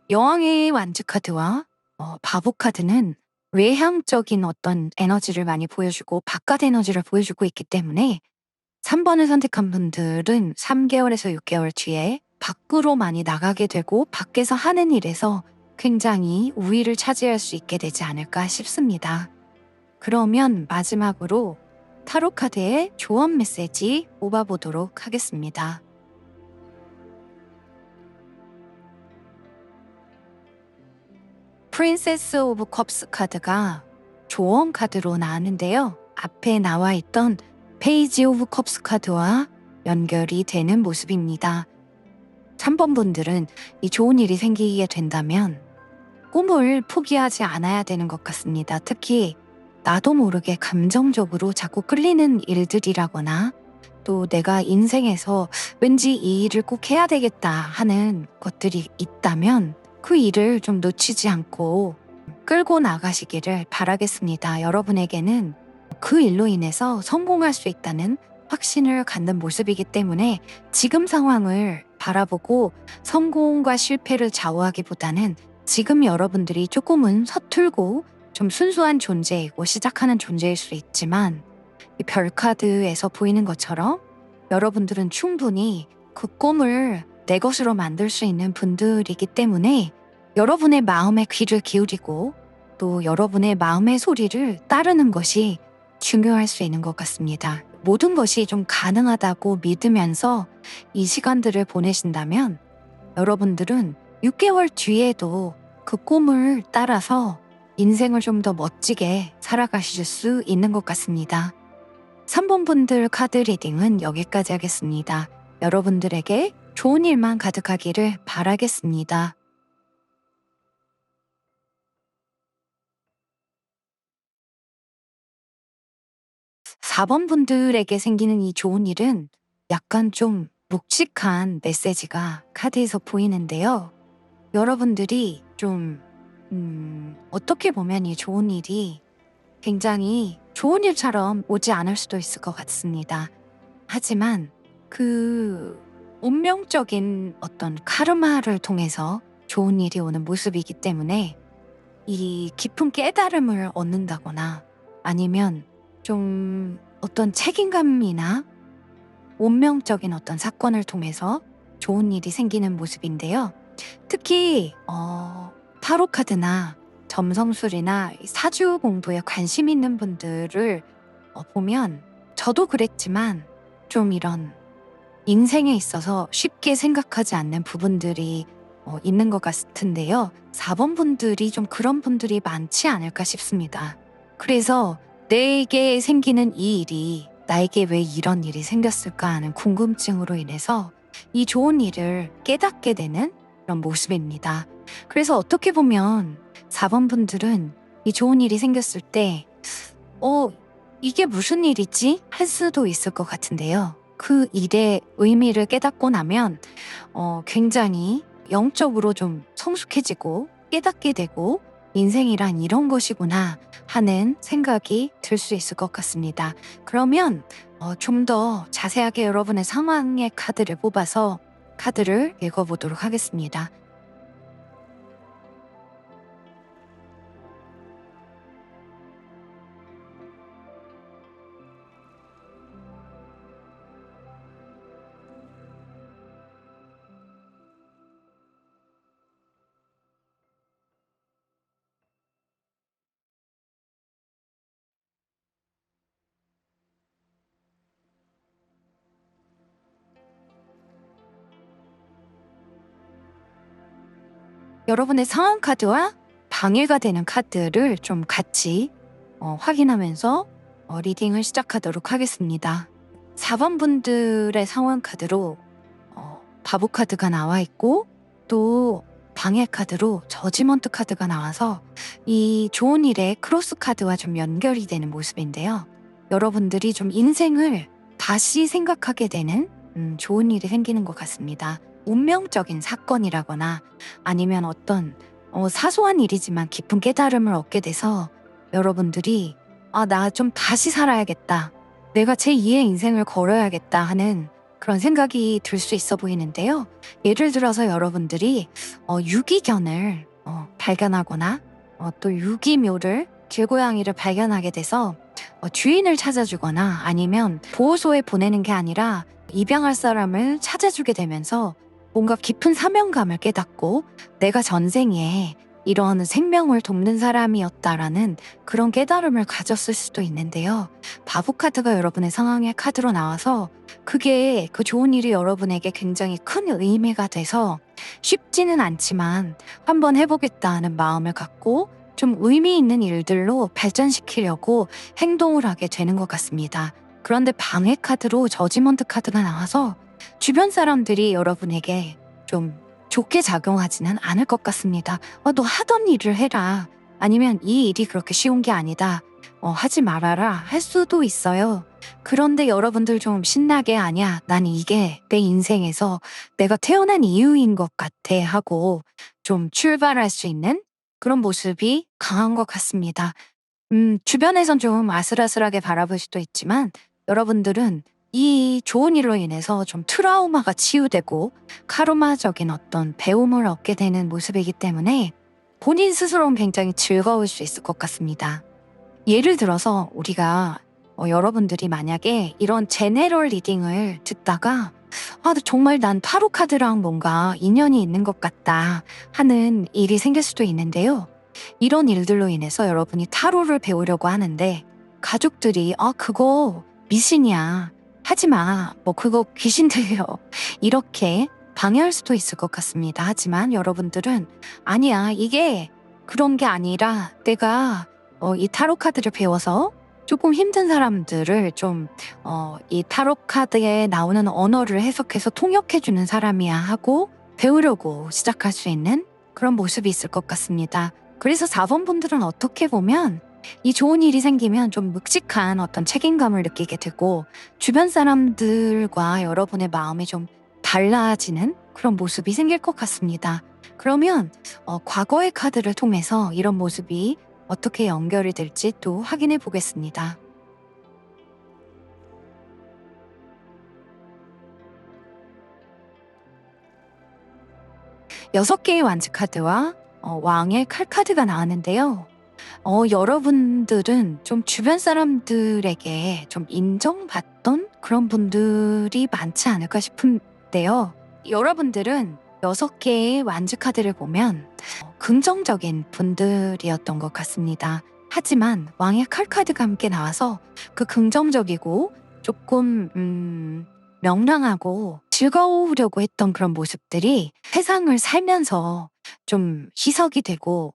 여왕의 완즈 카드와 바보 카드는 외향적인 어떤 에너지를 많이 보여주고 바깥 에너지를 보여주고 있기 때문에 3번을 선택한 분들은 3개월에서 6개월 뒤에 밖으로 많이 나가게 되고 밖에서 하는 일에서 굉장히 우위를 차지할 수 있게 되지 않을까 싶습니다. 그러면 마지막으로 타로 카드의 조언 메시지 뽑아보도록 하겠습니다. 프린세스 오브 컵스 카드가 조언 카드로 나왔는데요. 앞에 나와 있던 페이지 오브 컵스 카드와 연결이 되는 모습입니다. 3번 분들은 이 좋은 일이 생기게 된다면 꿈을 포기하지 않아야 되는 것 같습니다. 특히 나도 모르게 감정적으로 자꾸 끌리는 일들이라거나 또 내가 인생에서 왠지 이 일을 꼭 해야 되겠다 하는 것들이 있다면 그 일을 좀 놓치지 않고 끌고 나가시기를 바라겠습니다. 여러분에게는 그 일로 인해서 성공할 수 있다는 확신을 갖는 모습이기 때문에 지금 상황을 바라보고 성공과 실패를 좌우하기보다는 지금 여러분들이 조금은 서툴고 좀 순수한 존재이고 시작하는 존재일 수 있지만 이 별카드에서 보이는 것처럼 여러분들은 충분히 그 꿈을 내 것으로 만들 수 있는 분들이기 때문에 여러분의 마음에 귀를 기울이고 또 여러분의 마음의 소리를 따르는 것이 중요할 수 있는 것 같습니다. 모든 것이 좀 가능하다고 믿으면서 이 시간들을 보내신다면 여러분들은 6개월 뒤에도 그 꿈을 따라서 인생을 좀 더 멋지게 살아가실 수 있는 것 같습니다. 3번 분들 카드 리딩은 여기까지 하겠습니다. 여러분들에게 좋은 일만 가득하기를 바라겠습니다. 4번 분들에게 생기는 이 좋은 일은 약간 좀 묵직한 메시지가 카드에서 보이는데요. 여러분들이 좀 어떻게 보면 이 좋은 일이 굉장히 좋은 일처럼 오지 않을 수도 있을 것 같습니다. 하지만 그 운명적인 어떤 카르마를 통해서 좋은 일이 오는 모습이기 때문에 이 깊은 깨달음을 얻는다거나 아니면 좀 어떤 책임감이나 운명적인 어떤 사건을 통해서 좋은 일이 생기는 모습인데요. 특히 타로 카드나 점성술이나 사주 공부에 관심 있는 분들을 보면 저도 그랬지만 좀 이런 인생에 있어서 쉽게 생각하지 않는 부분들이 있는 것 같은데요. 4번 분들이 좀 그런 분들이 많지 않을까 싶습니다. 그래서 내게 생기는 이 일이 나에게 왜 이런 일이 생겼을까 하는 궁금증으로 인해서 이 좋은 일을 깨닫게 되는 그런 모습입니다. 그래서 어떻게 보면 4번 분들은 이 좋은 일이 생겼을 때 이게 무슨 일이지? 할 수도 있을 것 같은데요. 그 일의 의미를 깨닫고 나면 굉장히 영적으로 좀 성숙해지고 깨닫게 되고 인생이란 이런 것이구나 하는 생각이 들 수 있을 것 같습니다. 그러면 좀 더 자세하게 여러분의 상황의 카드를 뽑아서 카드를 읽어보도록 하겠습니다. 여러분의 상황 카드와 방해가 되는 카드를 좀 같이 확인하면서 리딩을 시작하도록 하겠습니다. 4번 분들의 상황 카드로 바보 카드가 나와 있고 또 방해 카드로 저지먼트 카드가 나와서 이 좋은 일의 크로스 카드와 좀 연결이 되는 모습인데요. 여러분들이 좀 인생을 다시 생각하게 되는 좋은 일이 생기는 것 같습니다. 운명적인 사건이라거나 아니면 어떤 사소한 일이지만 깊은 깨달음을 얻게 돼서 여러분들이 나 좀 다시 살아야겠다. 내가 제2의 인생을 걸어야겠다 하는 그런 생각이 들 수 있어 보이는데요. 예를 들어서 여러분들이 유기견을 발견하거나 또 유기묘를 길고양이를 발견하게 돼서 주인을 찾아주거나 아니면 보호소에 보내는 게 아니라 입양할 사람을 찾아주게 되면서 뭔가 깊은 사명감을 깨닫고 내가 전생에 이런 생명을 돕는 사람이었다라는 그런 깨달음을 가졌을 수도 있는데요. 바보 카드가 여러분의 상황의 카드로 나와서 그게 그 좋은 일이 여러분에게 굉장히 큰 의미가 돼서 쉽지는 않지만 한번 해보겠다 하는 마음을 갖고 좀 의미 있는 일들로 발전시키려고 행동을 하게 되는 것 같습니다. 그런데 방해 카드로 저지먼트 카드가 나와서 주변 사람들이 여러분에게 좀 좋게 작용하지는 않을 것 같습니다. 너 하던 일을 해라. 아니면 이 일이 그렇게 쉬운 게 아니다. 하지 말아라. 할 수도 있어요. 그런데 여러분들 좀 신나게 아니야. 난 이게 내 인생에서 내가 태어난 이유인 것 같아 하고 좀 출발할 수 있는 그런 모습이 강한 것 같습니다. 주변에선 좀 아슬아슬하게 바라볼 수도 있지만 여러분들은 이 좋은 일로 인해서 좀 트라우마가 치유되고 카르마적인 어떤 배움을 얻게 되는 모습이기 때문에 본인 스스로는 굉장히 즐거울 수 있을 것 같습니다. 예를 들어서 우리가 여러분들이 만약에 이런 제네럴 리딩을 듣다가 정말 난 타로 카드랑 뭔가 인연이 있는 것 같다 하는 일이 생길 수도 있는데요. 이런 일들로 인해서 여러분이 타로를 배우려고 하는데 가족들이 그거 미신이야. 하지마. 그거 귀신 들려. 이렇게 방해할 수도 있을 것 같습니다. 하지만 여러분들은 아니야. 이게 그런 게 아니라 내가 이 타로 카드를 배워서 조금 힘든 사람들을 좀 이 타로 카드에 나오는 언어를 해석해서 통역해주는 사람이야 하고 배우려고 시작할 수 있는 그런 모습이 있을 것 같습니다. 그래서 4번 분들은 어떻게 보면 이 좋은 일이 생기면 좀 묵직한 어떤 책임감을 느끼게 되고 주변 사람들과 여러분의 마음이 좀 달라지는 그런 모습이 생길 것 같습니다. 그러면 과거의 카드를 통해서 이런 모습이 어떻게 연결이 될지 또 확인해 보겠습니다. 여섯 개의 완즈 카드와 왕의 칼 카드가 나왔는데요. 여러분들은 좀 주변 사람들에게 좀 인정받던 그런 분들이 많지 않을까 싶은데요. 여러분들은 6개의 완즈 카드를 보면 긍정적인 분들이었던 것 같습니다. 하지만 왕의 칼 카드가 함께 나와서 그 긍정적이고 조금 명랑하고 즐거우려고 했던 그런 모습들이 세상을 살면서 좀 희석이 되고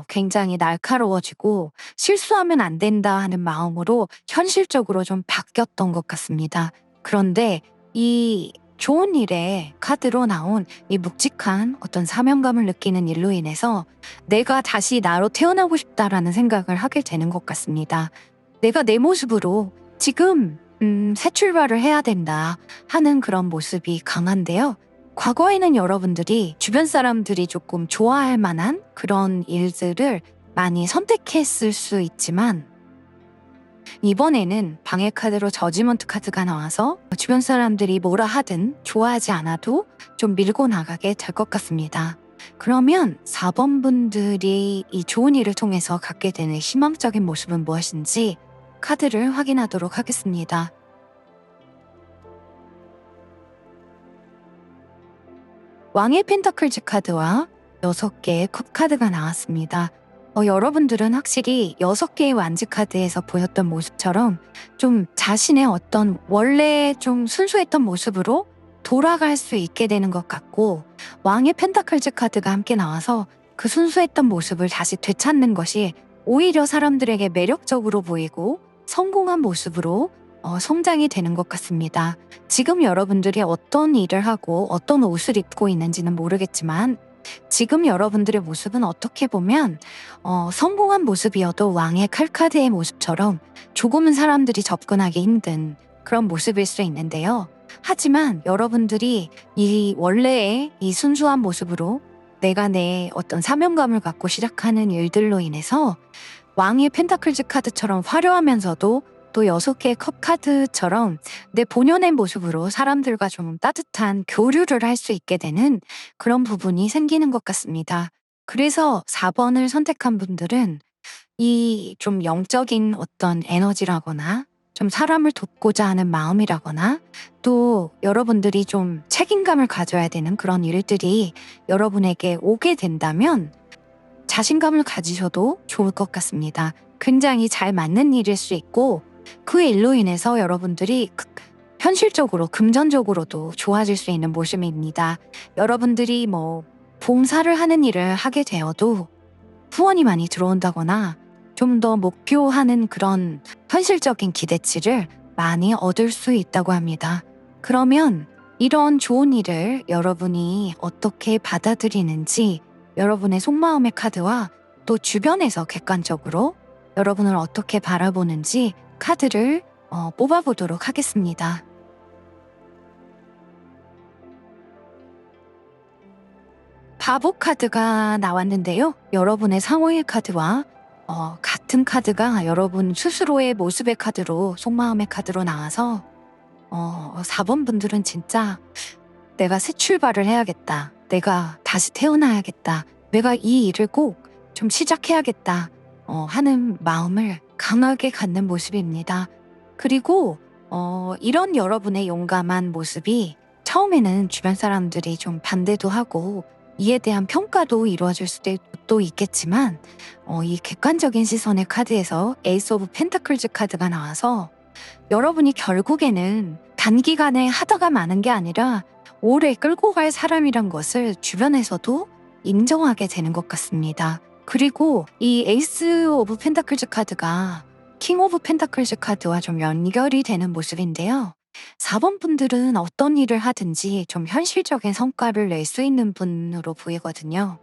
굉장히 날카로워지고 실수하면 안 된다 하는 마음으로 현실적으로 좀 바뀌었던 것 같습니다. 그런데 이 좋은 일의 카드로 나온 이 묵직한 어떤 사명감을 느끼는 일로 인해서 내가 다시 나로 태어나고 싶다라는 생각을 하게 되는 것 같습니다. 내가 내 모습으로 지금 새 출발을 해야 된다 하는 그런 모습이 강한데요. 과거에는 여러분들이 주변 사람들이 조금 좋아할 만한 그런 일들을 많이 선택했을 수 있지만 이번에는 방해 카드로 저지먼트 카드가 나와서 주변 사람들이 뭐라 하든 좋아하지 않아도 좀 밀고 나가게 될 것 같습니다. 그러면 4번 분들이 이 좋은 일을 통해서 갖게 되는 희망적인 모습은 무엇인지 카드를 확인하도록 하겠습니다. 왕의 펜터클즈 카드와 6개의 컵 카드가 나왔습니다. 여러분들은 확실히 6개의 완즈 카드에서 보였던 모습처럼 좀 자신의 어떤 원래 좀 순수했던 모습으로 돌아갈 수 있게 되는 것 같고, 왕의 펜타클즈 카드가 함께 나와서 그 순수했던 모습을 다시 되찾는 것이 오히려 사람들에게 매력적으로 보이고 성공한 모습으로 성장이 되는 것 같습니다. 지금 여러분들이 어떤 일을 하고 어떤 옷을 입고 있는지는 모르겠지만, 지금 여러분들의 모습은 어떻게 보면 성공한 모습이어도 왕의 칼카드의 모습처럼 조금은 사람들이 접근하기 힘든 그런 모습일 수 있는데요. 하지만 여러분들이 이 원래의 이 순수한 모습으로 내가 내 어떤 사명감을 갖고 시작하는 일들로 인해서 왕의 펜타클즈 카드처럼 화려하면서도 또 6개의 컵 카드처럼 내 본연의 모습으로 사람들과 좀 따뜻한 교류를 할 수 있게 되는 그런 부분이 생기는 것 같습니다. 그래서 4번을 선택한 분들은 이 좀 영적인 어떤 에너지라거나 좀 사람을 돕고자 하는 마음이라거나 또 여러분들이 좀 책임감을 가져야 되는 그런 일들이 여러분에게 오게 된다면 자신감을 가지셔도 좋을 것 같습니다. 굉장히 잘 맞는 일일 수 있고, 그 일로 인해서 여러분들이 현실적으로 금전적으로도 좋아질 수 있는 모습입니다. 여러분들이 봉사를 하는 일을 하게 되어도 후원이 많이 들어온다거나 좀 더 목표하는 그런 현실적인 기대치를 많이 얻을 수 있다고 합니다. 그러면 이런 좋은 일을 여러분이 어떻게 받아들이는지, 여러분의 속마음의 카드와 또 주변에서 객관적으로 여러분을 어떻게 바라보는지 카드를 뽑아보도록 하겠습니다. 바보 카드가 나왔는데요. 여러분의 상호의 카드와 같은 카드가 여러분 스스로의 모습의 카드로, 속마음의 카드로 나와서 4번 분들은 진짜 내가 새 출발을 해야겠다. 내가 다시 태어나야겠다. 내가 이 일을 꼭 좀 시작해야겠다. 하는 마음을 강하게 갖는 모습입니다. 그리고 이런 여러분의 용감한 모습이 처음에는 주변 사람들이 좀 반대도 하고 이에 대한 평가도 이루어질 수도 있겠지만, 이 객관적인 시선의 카드에서 에이스 오브 펜타클즈 카드가 나와서 여러분이 결국에는 단기간에 하다가 마는 게 아니라 오래 끌고 갈 사람이란 것을 주변에서도 인정하게 되는 것 같습니다. 그리고 이 에이스 오브 펜타클즈 카드가 킹 오브 펜타클즈 카드와 좀 연결이 되는 모습인데요. 4번 분들은 어떤 일을 하든지 좀 현실적인 성과를 낼 수 있는 분으로 보이거든요.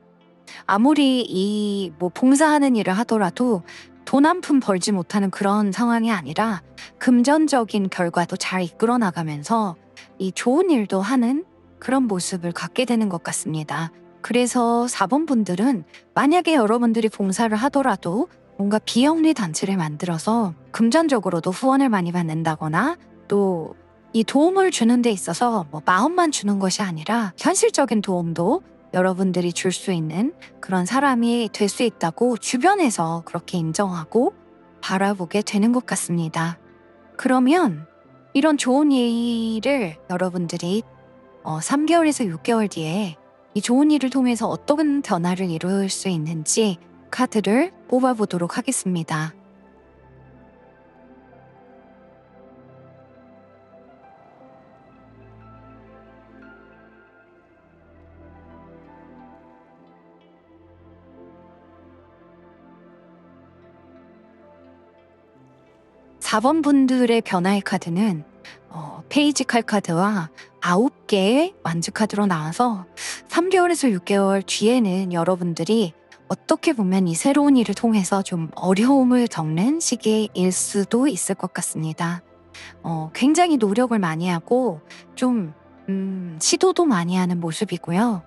아무리 봉사하는 일을 하더라도 돈 한 푼 벌지 못하는 그런 상황이 아니라 금전적인 결과도 잘 이끌어 나가면서 이 좋은 일도 하는 그런 모습을 갖게 되는 것 같습니다. 그래서 4번 분들은 만약에 여러분들이 봉사를 하더라도 뭔가 비영리 단체를 만들어서 금전적으로도 후원을 많이 받는다거나, 또 이 도움을 주는 데 있어서 마음만 주는 것이 아니라 현실적인 도움도 여러분들이 줄 수 있는 그런 사람이 될 수 있다고 주변에서 그렇게 인정하고 바라보게 되는 것 같습니다. 그러면 이런 좋은 일을 여러분들이 3개월에서 6개월 뒤에 이 좋은 일을 통해서 어떤 변화를 이룰 수 있는지 카드를 뽑아보도록 하겠습니다. 4번 분들의 변화의 카드는 페이지 칼 카드와 9개의 완즈 카드로 나와서 3개월에서 6개월 뒤에는 여러분들이 어떻게 보면 이 새로운 일을 통해서 좀 어려움을 겪는 시기일 수도 있을 것 같습니다. 굉장히 노력을 많이 하고 좀 시도도 많이 하는 모습이고요.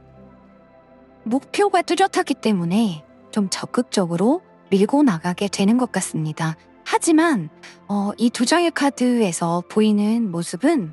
목표가 뚜렷하기 때문에 좀 적극적으로 밀고 나가게 되는 것 같습니다. 하지만 이 2장의 카드에서 보이는 모습은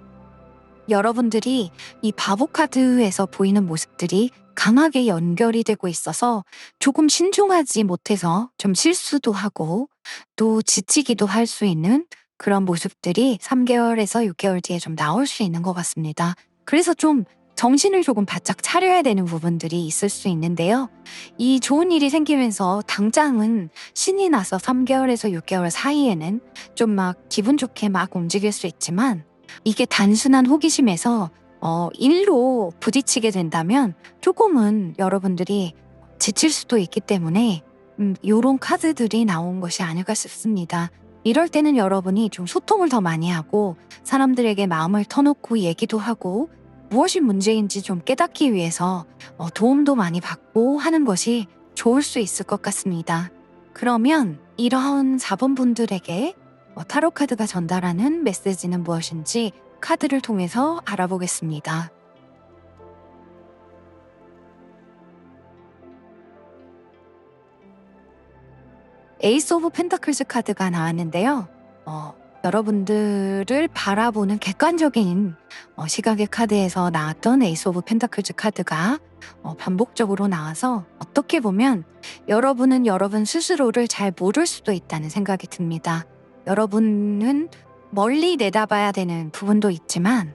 여러분들이 이 바보 카드에서 보이는 모습들이 강하게 연결이 되고 있어서 조금 신중하지 못해서 좀 실수도 하고 또 지치기도 할 수 있는 그런 모습들이 3개월에서 6개월 뒤에 좀 나올 수 있는 것 같습니다. 그래서 좀 정신을 조금 바짝 차려야 되는 부분들이 있을 수 있는데요. 이 좋은 일이 생기면서 당장은 신이 나서 3개월에서 6개월 사이에는 좀 막 기분 좋게 막 움직일 수 있지만, 이게 단순한 호기심에서 일로 부딪히게 된다면 조금은 여러분들이 지칠 수도 있기 때문에 요런 카드들이 나온 것이 아닐까 싶습니다. 이럴 때는 여러분이 좀 소통을 더 많이 하고 사람들에게 마음을 터놓고 얘기도 하고 무엇이 문제인지 좀 깨닫기 위해서 도움도 많이 받고 하는 것이 좋을 수 있을 것 같습니다. 그러면 이런 4번 분들에게 타로 카드가 전달하는 메시지는 무엇인지 카드를 통해서 알아보겠습니다. 에이스 오브 펜타클스 카드가 나왔는데요. 여러분들을 바라보는 객관적인 시각의 카드에서 나왔던 에이스 오브 펜타클스 카드가 반복적으로 나와서 어떻게 보면 여러분은 여러분 스스로를 잘 모를 수도 있다는 생각이 듭니다. 여러분은 멀리 내다봐야 되는 부분도 있지만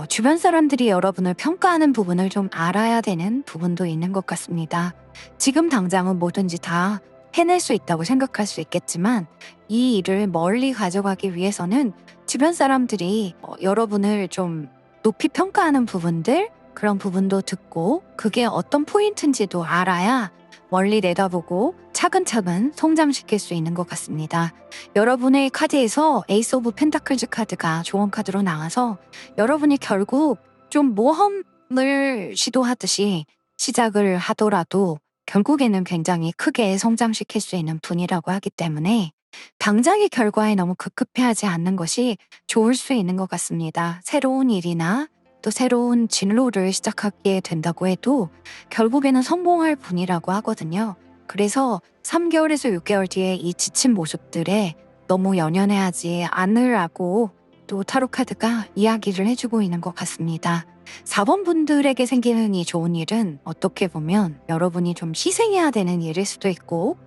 주변 사람들이 여러분을 평가하는 부분을 좀 알아야 되는 부분도 있는 것 같습니다. 지금 당장은 뭐든지 다 해낼 수 있다고 생각할 수 있겠지만 이 일을 멀리 가져가기 위해서는 주변 사람들이 여러분을 좀 높이 평가하는 부분들, 그런 부분도 듣고 그게 어떤 포인트인지도 알아야 멀리 내다보고 차근차근 성장시킬 수 있는 것 같습니다. 여러분의 카드에서 에이스 오브 펜타클즈 카드가 좋은 카드로 나와서 여러분이 결국 좀 모험을 시도하듯이 시작을 하더라도 결국에는 굉장히 크게 성장시킬 수 있는 분이라고 하기 때문에 당장의 결과에 너무 급급해하지 않는 것이 좋을 수 있는 것 같습니다. 새로운 일이나 또 새로운 진로를 시작하게 된다고 해도 결국에는 성공할 분이라고 하거든요. 그래서 3개월에서 6개월 뒤에 이 지친 모습들에 너무 연연해하지 않으라고 또 타로 카드가 이야기를 해주고 있는 것 같습니다. 4번 분들에게 생기는 이 좋은 일은 어떻게 보면 여러분이 좀 희생해야 되는 일일 수도 있고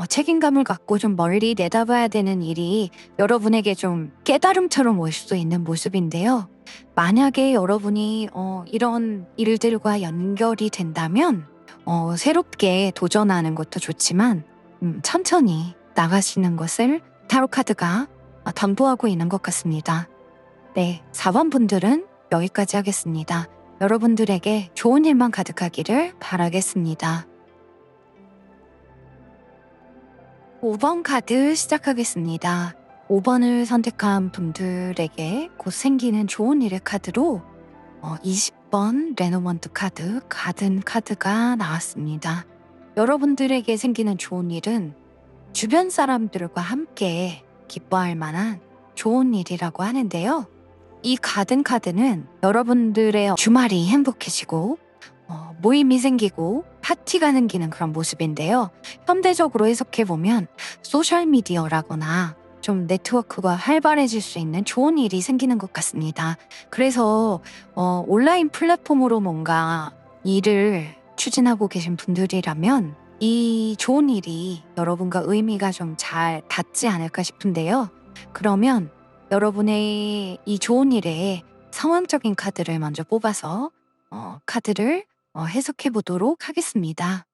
책임감을 갖고 좀 멀리 내다봐야 되는 일이 여러분에게 좀 깨달음처럼 올 수도 있는 모습인데요. 만약에 여러분이 이런 일들과 연결이 된다면 새롭게 도전하는 것도 좋지만 천천히 나가시는 것을 타로 카드가 당부하고 있는 것 같습니다. 네, 4번 분들은 여기까지 하겠습니다. 여러분들에게 좋은 일만 가득하기를 바라겠습니다. 5번 카드 시작하겠습니다. 5번을 선택한 분들에게 곧 생기는 좋은 일의 카드로 20번 레노먼트 카드, 가든 카드가 나왔습니다. 여러분들에게 생기는 좋은 일은 주변 사람들과 함께 기뻐할 만한 좋은 일이라고 하는데요. 이 가든 카드는 여러분들의 주말이 행복해지고 모임이 생기고 파티가 생기는 그런 모습인데요. 현대적으로 해석해보면 소셜미디어라거나 좀 네트워크가 활발해질 수 있는 좋은 일이 생기는 것 같습니다. 그래서 온라인 플랫폼으로 뭔가 일을 추진하고 계신 분들이라면 이 좋은 일이 여러분과 의미가 좀 잘 닿지 않을까 싶은데요. 그러면 여러분의 이 좋은 일에 상황적인 카드를 먼저 뽑아서 카드를 해석해 보도록 하겠습니다.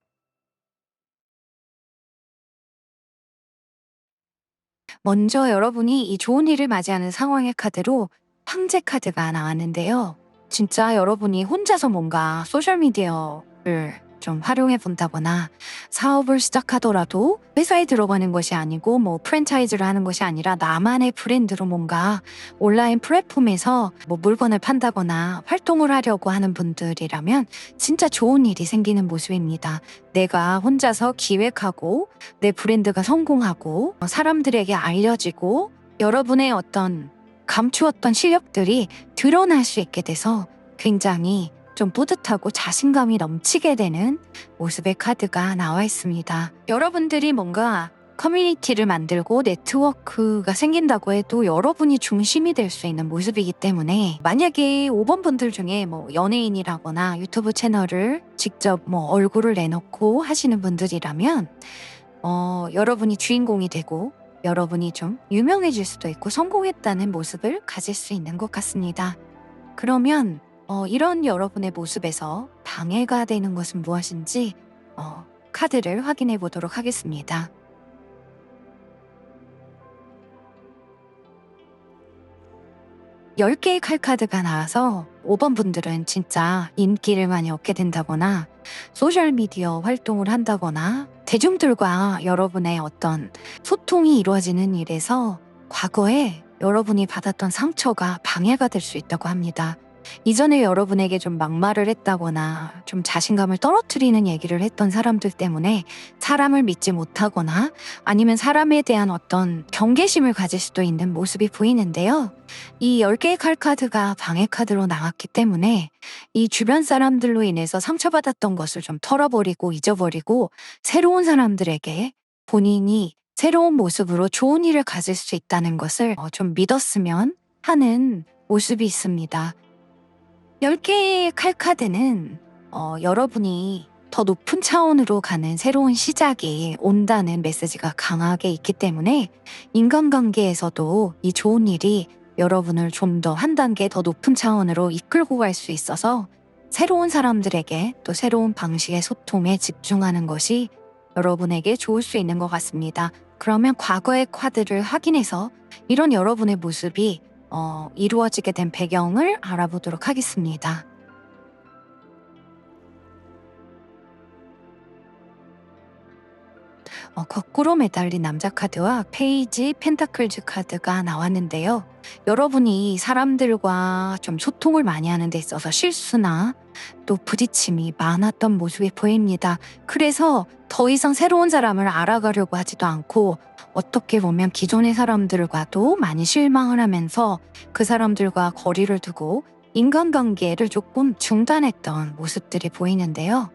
먼저 여러분이 이 좋은 일을 맞이하는 상황의 카드로 황제 카드가 나왔는데요. 진짜 여러분이 혼자서 뭔가 소셜미디어를 좀 활용해 본다거나 사업을 시작하더라도 회사에 들어가는 것이 아니고 뭐 프랜차이즈를 하는 것이 아니라 나만의 브랜드로 뭔가 온라인 플랫폼에서 뭐 물건을 판다거나 활동을 하려고 하는 분들이라면 진짜 좋은 일이 생기는 모습입니다. 내가 혼자서 기획하고 내 브랜드가 성공하고 사람들에게 알려지고 여러분의 어떤 감추었던 실력들이 드러날 수 있게 돼서 굉장히 좀 뿌듯하고 자신감이 넘치게 되는 모습의 카드가 나와 있습니다. 여러분들이 뭔가 커뮤니티를 만들고 네트워크가 생긴다고 해도 여러분이 중심이 될 수 있는 모습이기 때문에 만약에 5번 분들 중에 뭐 연예인이라거나 유튜브 채널을 직접 뭐 얼굴을 내놓고 하시는 분들이라면 여러분이 주인공이 되고 여러분이 좀 유명해질 수도 있고 성공했다는 모습을 가질 수 있는 것 같습니다. 그러면 이런 여러분의 모습에서 방해가 되는 것은 무엇인지 카드를 확인해 보도록 하겠습니다. 10개의 칼카드가 나와서 5번 분들은 진짜 인기를 많이 얻게 된다거나 소셜미디어 활동을 한다거나 대중들과 여러분의 어떤 소통이 이루어지는 일에서 과거에 여러분이 받았던 상처가 방해가 될 수 있다고 합니다. 이전에 여러분에게 좀 막말을 했다거나 좀 자신감을 떨어뜨리는 얘기를 했던 사람들 때문에 사람을 믿지 못하거나 아니면 사람에 대한 어떤 경계심을 가질 수도 있는 모습이 보이는데요. 이 10개의 칼카드가 방해 카드로 나왔기 때문에 이 주변 사람들로 인해서 상처받았던 것을 좀 털어버리고 잊어버리고 새로운 사람들에게 본인이 새로운 모습으로 좋은 일을 가질 수 있다는 것을 좀 믿었으면 하는 모습이 있습니다. 10개의 칼카드는 여러분이 더 높은 차원으로 가는 새로운 시작이 온다는 메시지가 강하게 있기 때문에 인간관계에서도 이 좋은 일이 여러분을 좀 더 한 단계 더 높은 차원으로 이끌고 갈 수 있어서 새로운 사람들에게 또 새로운 방식의 소통에 집중하는 것이 여러분에게 좋을 수 있는 것 같습니다. 그러면 과거의 카드를 확인해서 이런 여러분의 모습이 이루어지게 된 배경을 알아보도록 하겠습니다. 거꾸로 매달린 남자 카드와 페이지 펜타클즈 카드가 나왔는데요. 여러분이 사람들과 좀 소통을 많이 하는 데 있어서 실수나 또 부딪힘이 많았던 모습이 보입니다. 그래서 더 이상 새로운 사람을 알아가려고 하지도 않고 어떻게 보면 기존의 사람들과도 많이 실망을 하면서 그 사람들과 거리를 두고 인간관계를 조금 중단했던 모습들이 보이는데요.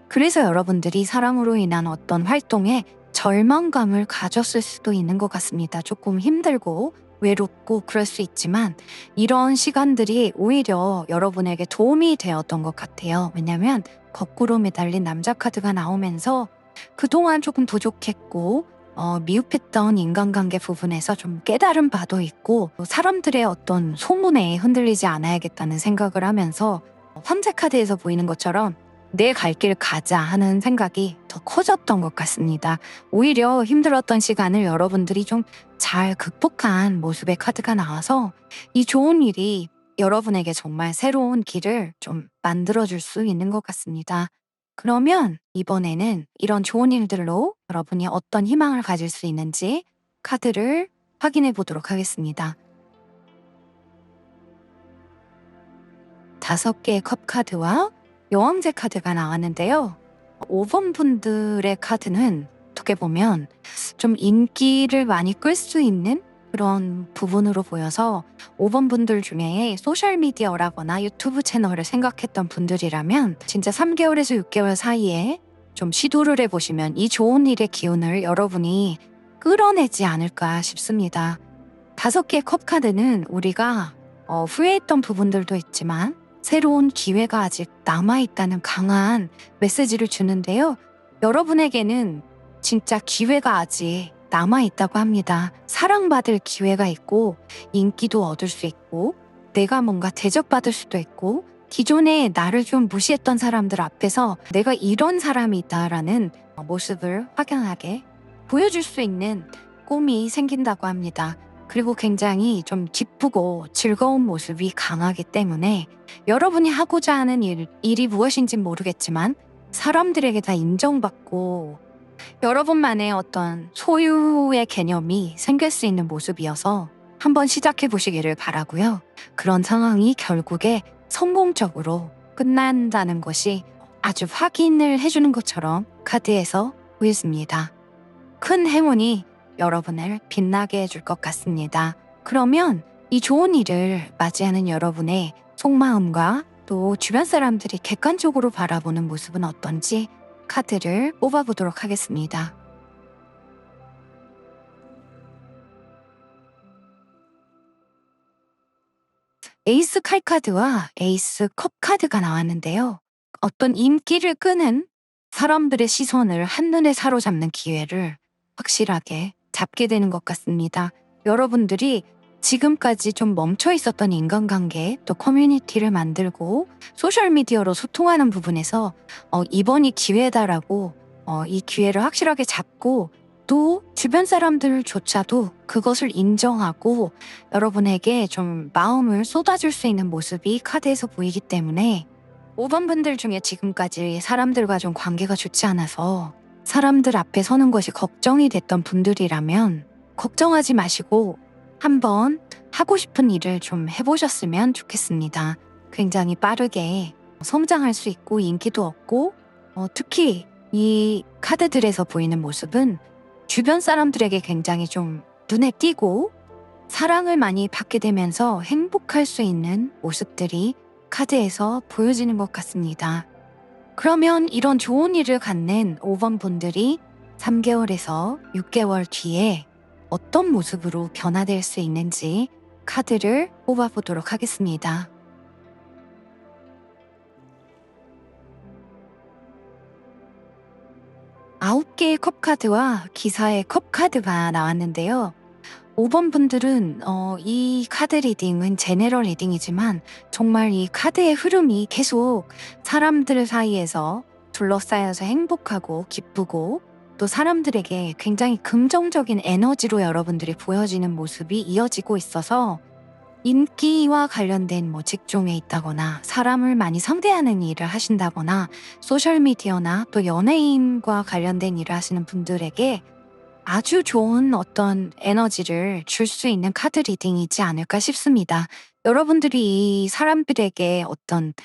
그래서 여러분들이 사랑으로 인한 어떤 활동에 절망감을 가졌을 수도 있는 것 같습니다. 조금 힘들고 외롭고 그럴 수 있지만 이런 시간들이 오히려 여러분에게 도움이 되었던 것 같아요. 왜냐하면 거꾸로 매달린 남자 카드가 나오면서 그동안 조금 부족했고 미흡했던 인간관계 부분에서 좀 깨달은 바도 있고 사람들의 어떤 소문에 흔들리지 않아야겠다는 생각을 하면서 황제 카드에서 보이는 것처럼 내 갈 길 가자 하는 생각이 더 커졌던 것 같습니다. 오히려 힘들었던 시간을 여러분들이 좀 잘 극복한 모습의 카드가 나와서 이 좋은 일이 여러분에게 정말 새로운 길을 좀 만들어줄 수 있는 것 같습니다. 그러면 이번에는 이런 좋은 일들로 여러분이 어떤 희망을 가질 수 있는지 카드를 확인해 보도록 하겠습니다. 5개의 컵 카드와 여왕제 카드가 나왔는데요. 5번 분들의 카드는 어떻게 보면 좀 인기를 많이 끌 수 있는 그런 부분으로 보여서 5번 분들 중에 소셜미디어라거나 유튜브 채널을 생각했던 분들이라면 진짜 3개월에서 6개월 사이에 좀 시도를 해보시면 이 좋은 일의 기운을 여러분이 끌어내지 않을까 싶습니다. 5개의 컵 카드는 우리가 후회했던 부분들도 있지만 새로운 기회가 아직 남아있다는 강한 메시지를 주는데요. 여러분에게는 진짜 기회가 아직 남아있다고 합니다. 사랑받을 기회가 있고 인기도 얻을 수 있고 내가 뭔가 대접받을 수도 있고 기존에 나를 좀 무시했던 사람들 앞에서 내가 이런 사람이 있다라는 모습을 확연하게 보여줄 수 있는 꿈이 생긴다고 합니다. 그리고 굉장히 좀 기쁘고 즐거운 모습이 강하기 때문에 여러분이 하고자 하는 일이 무엇인지는 모르겠지만 사람들에게 다 인정받고 여러분만의 어떤 소유의 개념이 생길 수 있는 모습이어서 한번 시작해 보시기를 바라고요. 그런 상황이 결국에 성공적으로 끝난다는 것이 아주 확인을 해주는 것처럼 카드에서 보였습니다. 큰 행운이 여러분을 빛나게 해줄 것 같습니다. 그러면 이 좋은 일을 맞이하는 여러분의 속마음과 또 주변 사람들이 객관적으로 바라보는 모습은 어떤지 카드를 뽑아보도록 하겠습니다. 에이스 칼 카드와 에이스 컵 카드가 나왔는데요. 어떤 인기를 끄는 사람들의 시선을 한눈에 사로잡는 기회를 확실하게 잡게 되는 것 같습니다. 여러분들이 지금까지 좀 멈춰 있었던 인간관계 또 커뮤니티를 만들고 소셜미디어로 소통하는 부분에서 이번이 기회다라고 이 기회를 확실하게 잡고 또 주변 사람들조차도 그것을 인정하고 여러분에게 좀 마음을 쏟아줄 수 있는 모습이 카드에서 보이기 때문에 5번 분들 중에 지금까지 사람들과 좀 관계가 좋지 않아서 사람들 앞에 서는 것이 걱정이 됐던 분들이라면 걱정하지 마시고 한번 하고 싶은 일을 좀 해보셨으면 좋겠습니다. 굉장히 빠르게 성장할 수 있고 인기도 얻고 특히 이 카드들에서 보이는 모습은 주변 사람들에게 굉장히 좀 눈에 띄고 사랑을 많이 받게 되면서 행복할 수 있는 모습들이 카드에서 보여지는 것 같습니다. 그러면 이런 좋은 일을 갖는 5번 분들이 3개월에서 6개월 뒤에 어떤 모습으로 변화될 수 있는지 카드를 뽑아보도록 하겠습니다. 아홉 개의 컵 카드와 기사의 컵 카드가 나왔는데요. 5번 분들은 이 카드 리딩은 제너럴 리딩이지만 정말 이 카드의 흐름이 계속 사람들 사이에서 둘러싸여서 행복하고 기쁘고 또 사람들에게 굉장히 긍정적인 에너지로 여러분들이 보여지는 모습이 이어지고 있어서 인기와 관련된 직종에 있다거나 사람을 많이 상대하는 일을 하신다거나 소셜미디어나 또 연예인과 관련된 일을 하시는 분들에게 아주 좋은 어떤 에너지를 줄 수 있는 카드 리딩이지 않을까 싶습니다. 여러분들이 이 사람들에게 어떤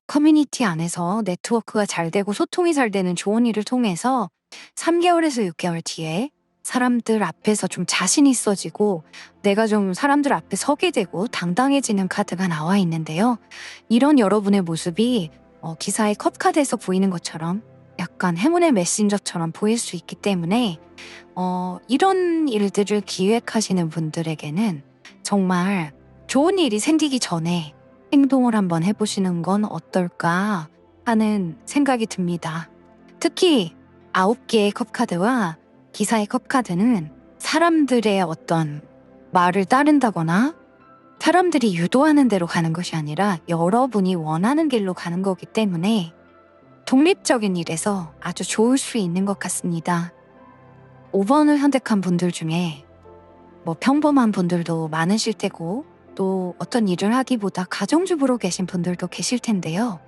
커뮤니티 안에서 네트워크가 잘 되고 소통이 잘 되는 좋은 일을 통해서 3개월에서 6개월 뒤에 사람들 앞에서 좀 자신 있어지고 내가 좀 사람들 앞에 서게 되고 당당해지는 카드가 나와 있는데요. 이런 여러분의 모습이 기사의 컵 카드에서 보이는 것처럼 약간 행운의 메신저처럼 보일 수 있기 때문에 이런 일들을 기획하시는 분들에게는 정말 좋은 일이 생기기 전에 행동을 한번 해보시는 건 어떨까 하는 생각이 듭니다. 특히 9개의 컵 카드와 기사의 컵 카드는 사람들의 어떤 말을 따른다거나 사람들이 유도하는 대로 가는 것이 아니라 여러분이 원하는 길로 가는 거기 때문에 독립적인 일에서 아주 좋을 수 있는 것 같습니다. 5번을 선택한 분들 중에 평범한 분들도 많으실 테고 또 어떤 일을 하기보다 가정주부로 계신 분들도 계실 텐데요.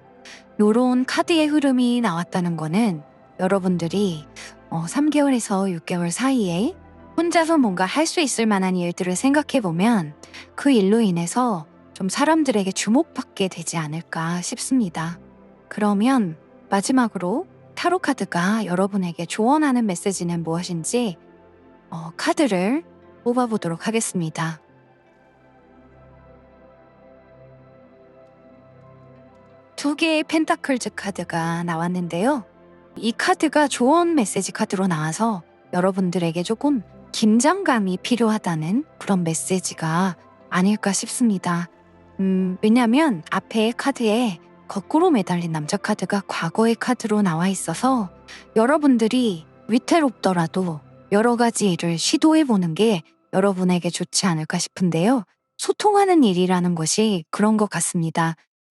요런 카드의 흐름이 나왔다는 거는 여러분들이 3개월에서 6개월 사이에 혼자서 뭔가 할 수 있을 만한 일들을 생각해보면 그 일로 인해서 좀 사람들에게 주목받게 되지 않을까 싶습니다. 그러면 마지막으로 타로 카드가 여러분에게 조언하는 메시지는 무엇인지 카드를 뽑아보도록 하겠습니다. 두 개의 펜타클즈 카드가 나왔는데요. 이 카드가 조언 메시지 카드로 나와서 여러분들에게 조금 긴장감이 필요하다는 그런 메시지가 아닐까 싶습니다. 왜냐면 앞에 카드에 거꾸로 매달린 남자 카드가 과거의 카드로 나와 있어서 여러분들이 위태롭더라도 여러 가지 일을 시도해보는 게 여러분에게 좋지 않을까 싶은데요. 소통하는 일이라는 것이 그런 것 같습니다.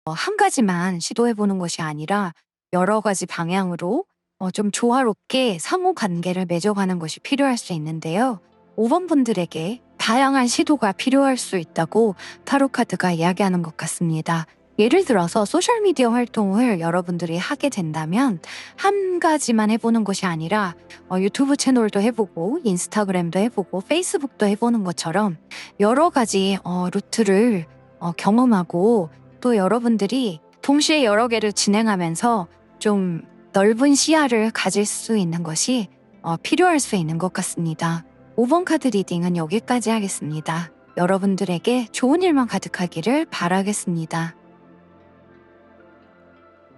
한 가지만 시도해보는 것이 아니라 여러 가지 방향으로 좀 조화롭게 상호 관계를 맺어가는 것이 필요할 수 있는데요. 5번 분들에게 다양한 시도가 필요할 수 있다고 타로 카드가 이야기하는 것 같습니다. 예를 들어서 소셜미디어 활동을 여러분들이 하게 된다면 한 가지만 해보는 것이 아니라 유튜브 채널도 해보고 인스타그램도 해보고 페이스북도 해보는 것처럼 여러 가지 루트를 경험하고 또 여러분들이 동시에 여러 개를 진행하면서 좀 넓은 시야를 가질 수 있는 것이 필요할 수 있는 것 같습니다. 5번 카드 리딩은 여기까지 하겠습니다. 여러분들에게 좋은 일만 가득하기를 바라겠습니다.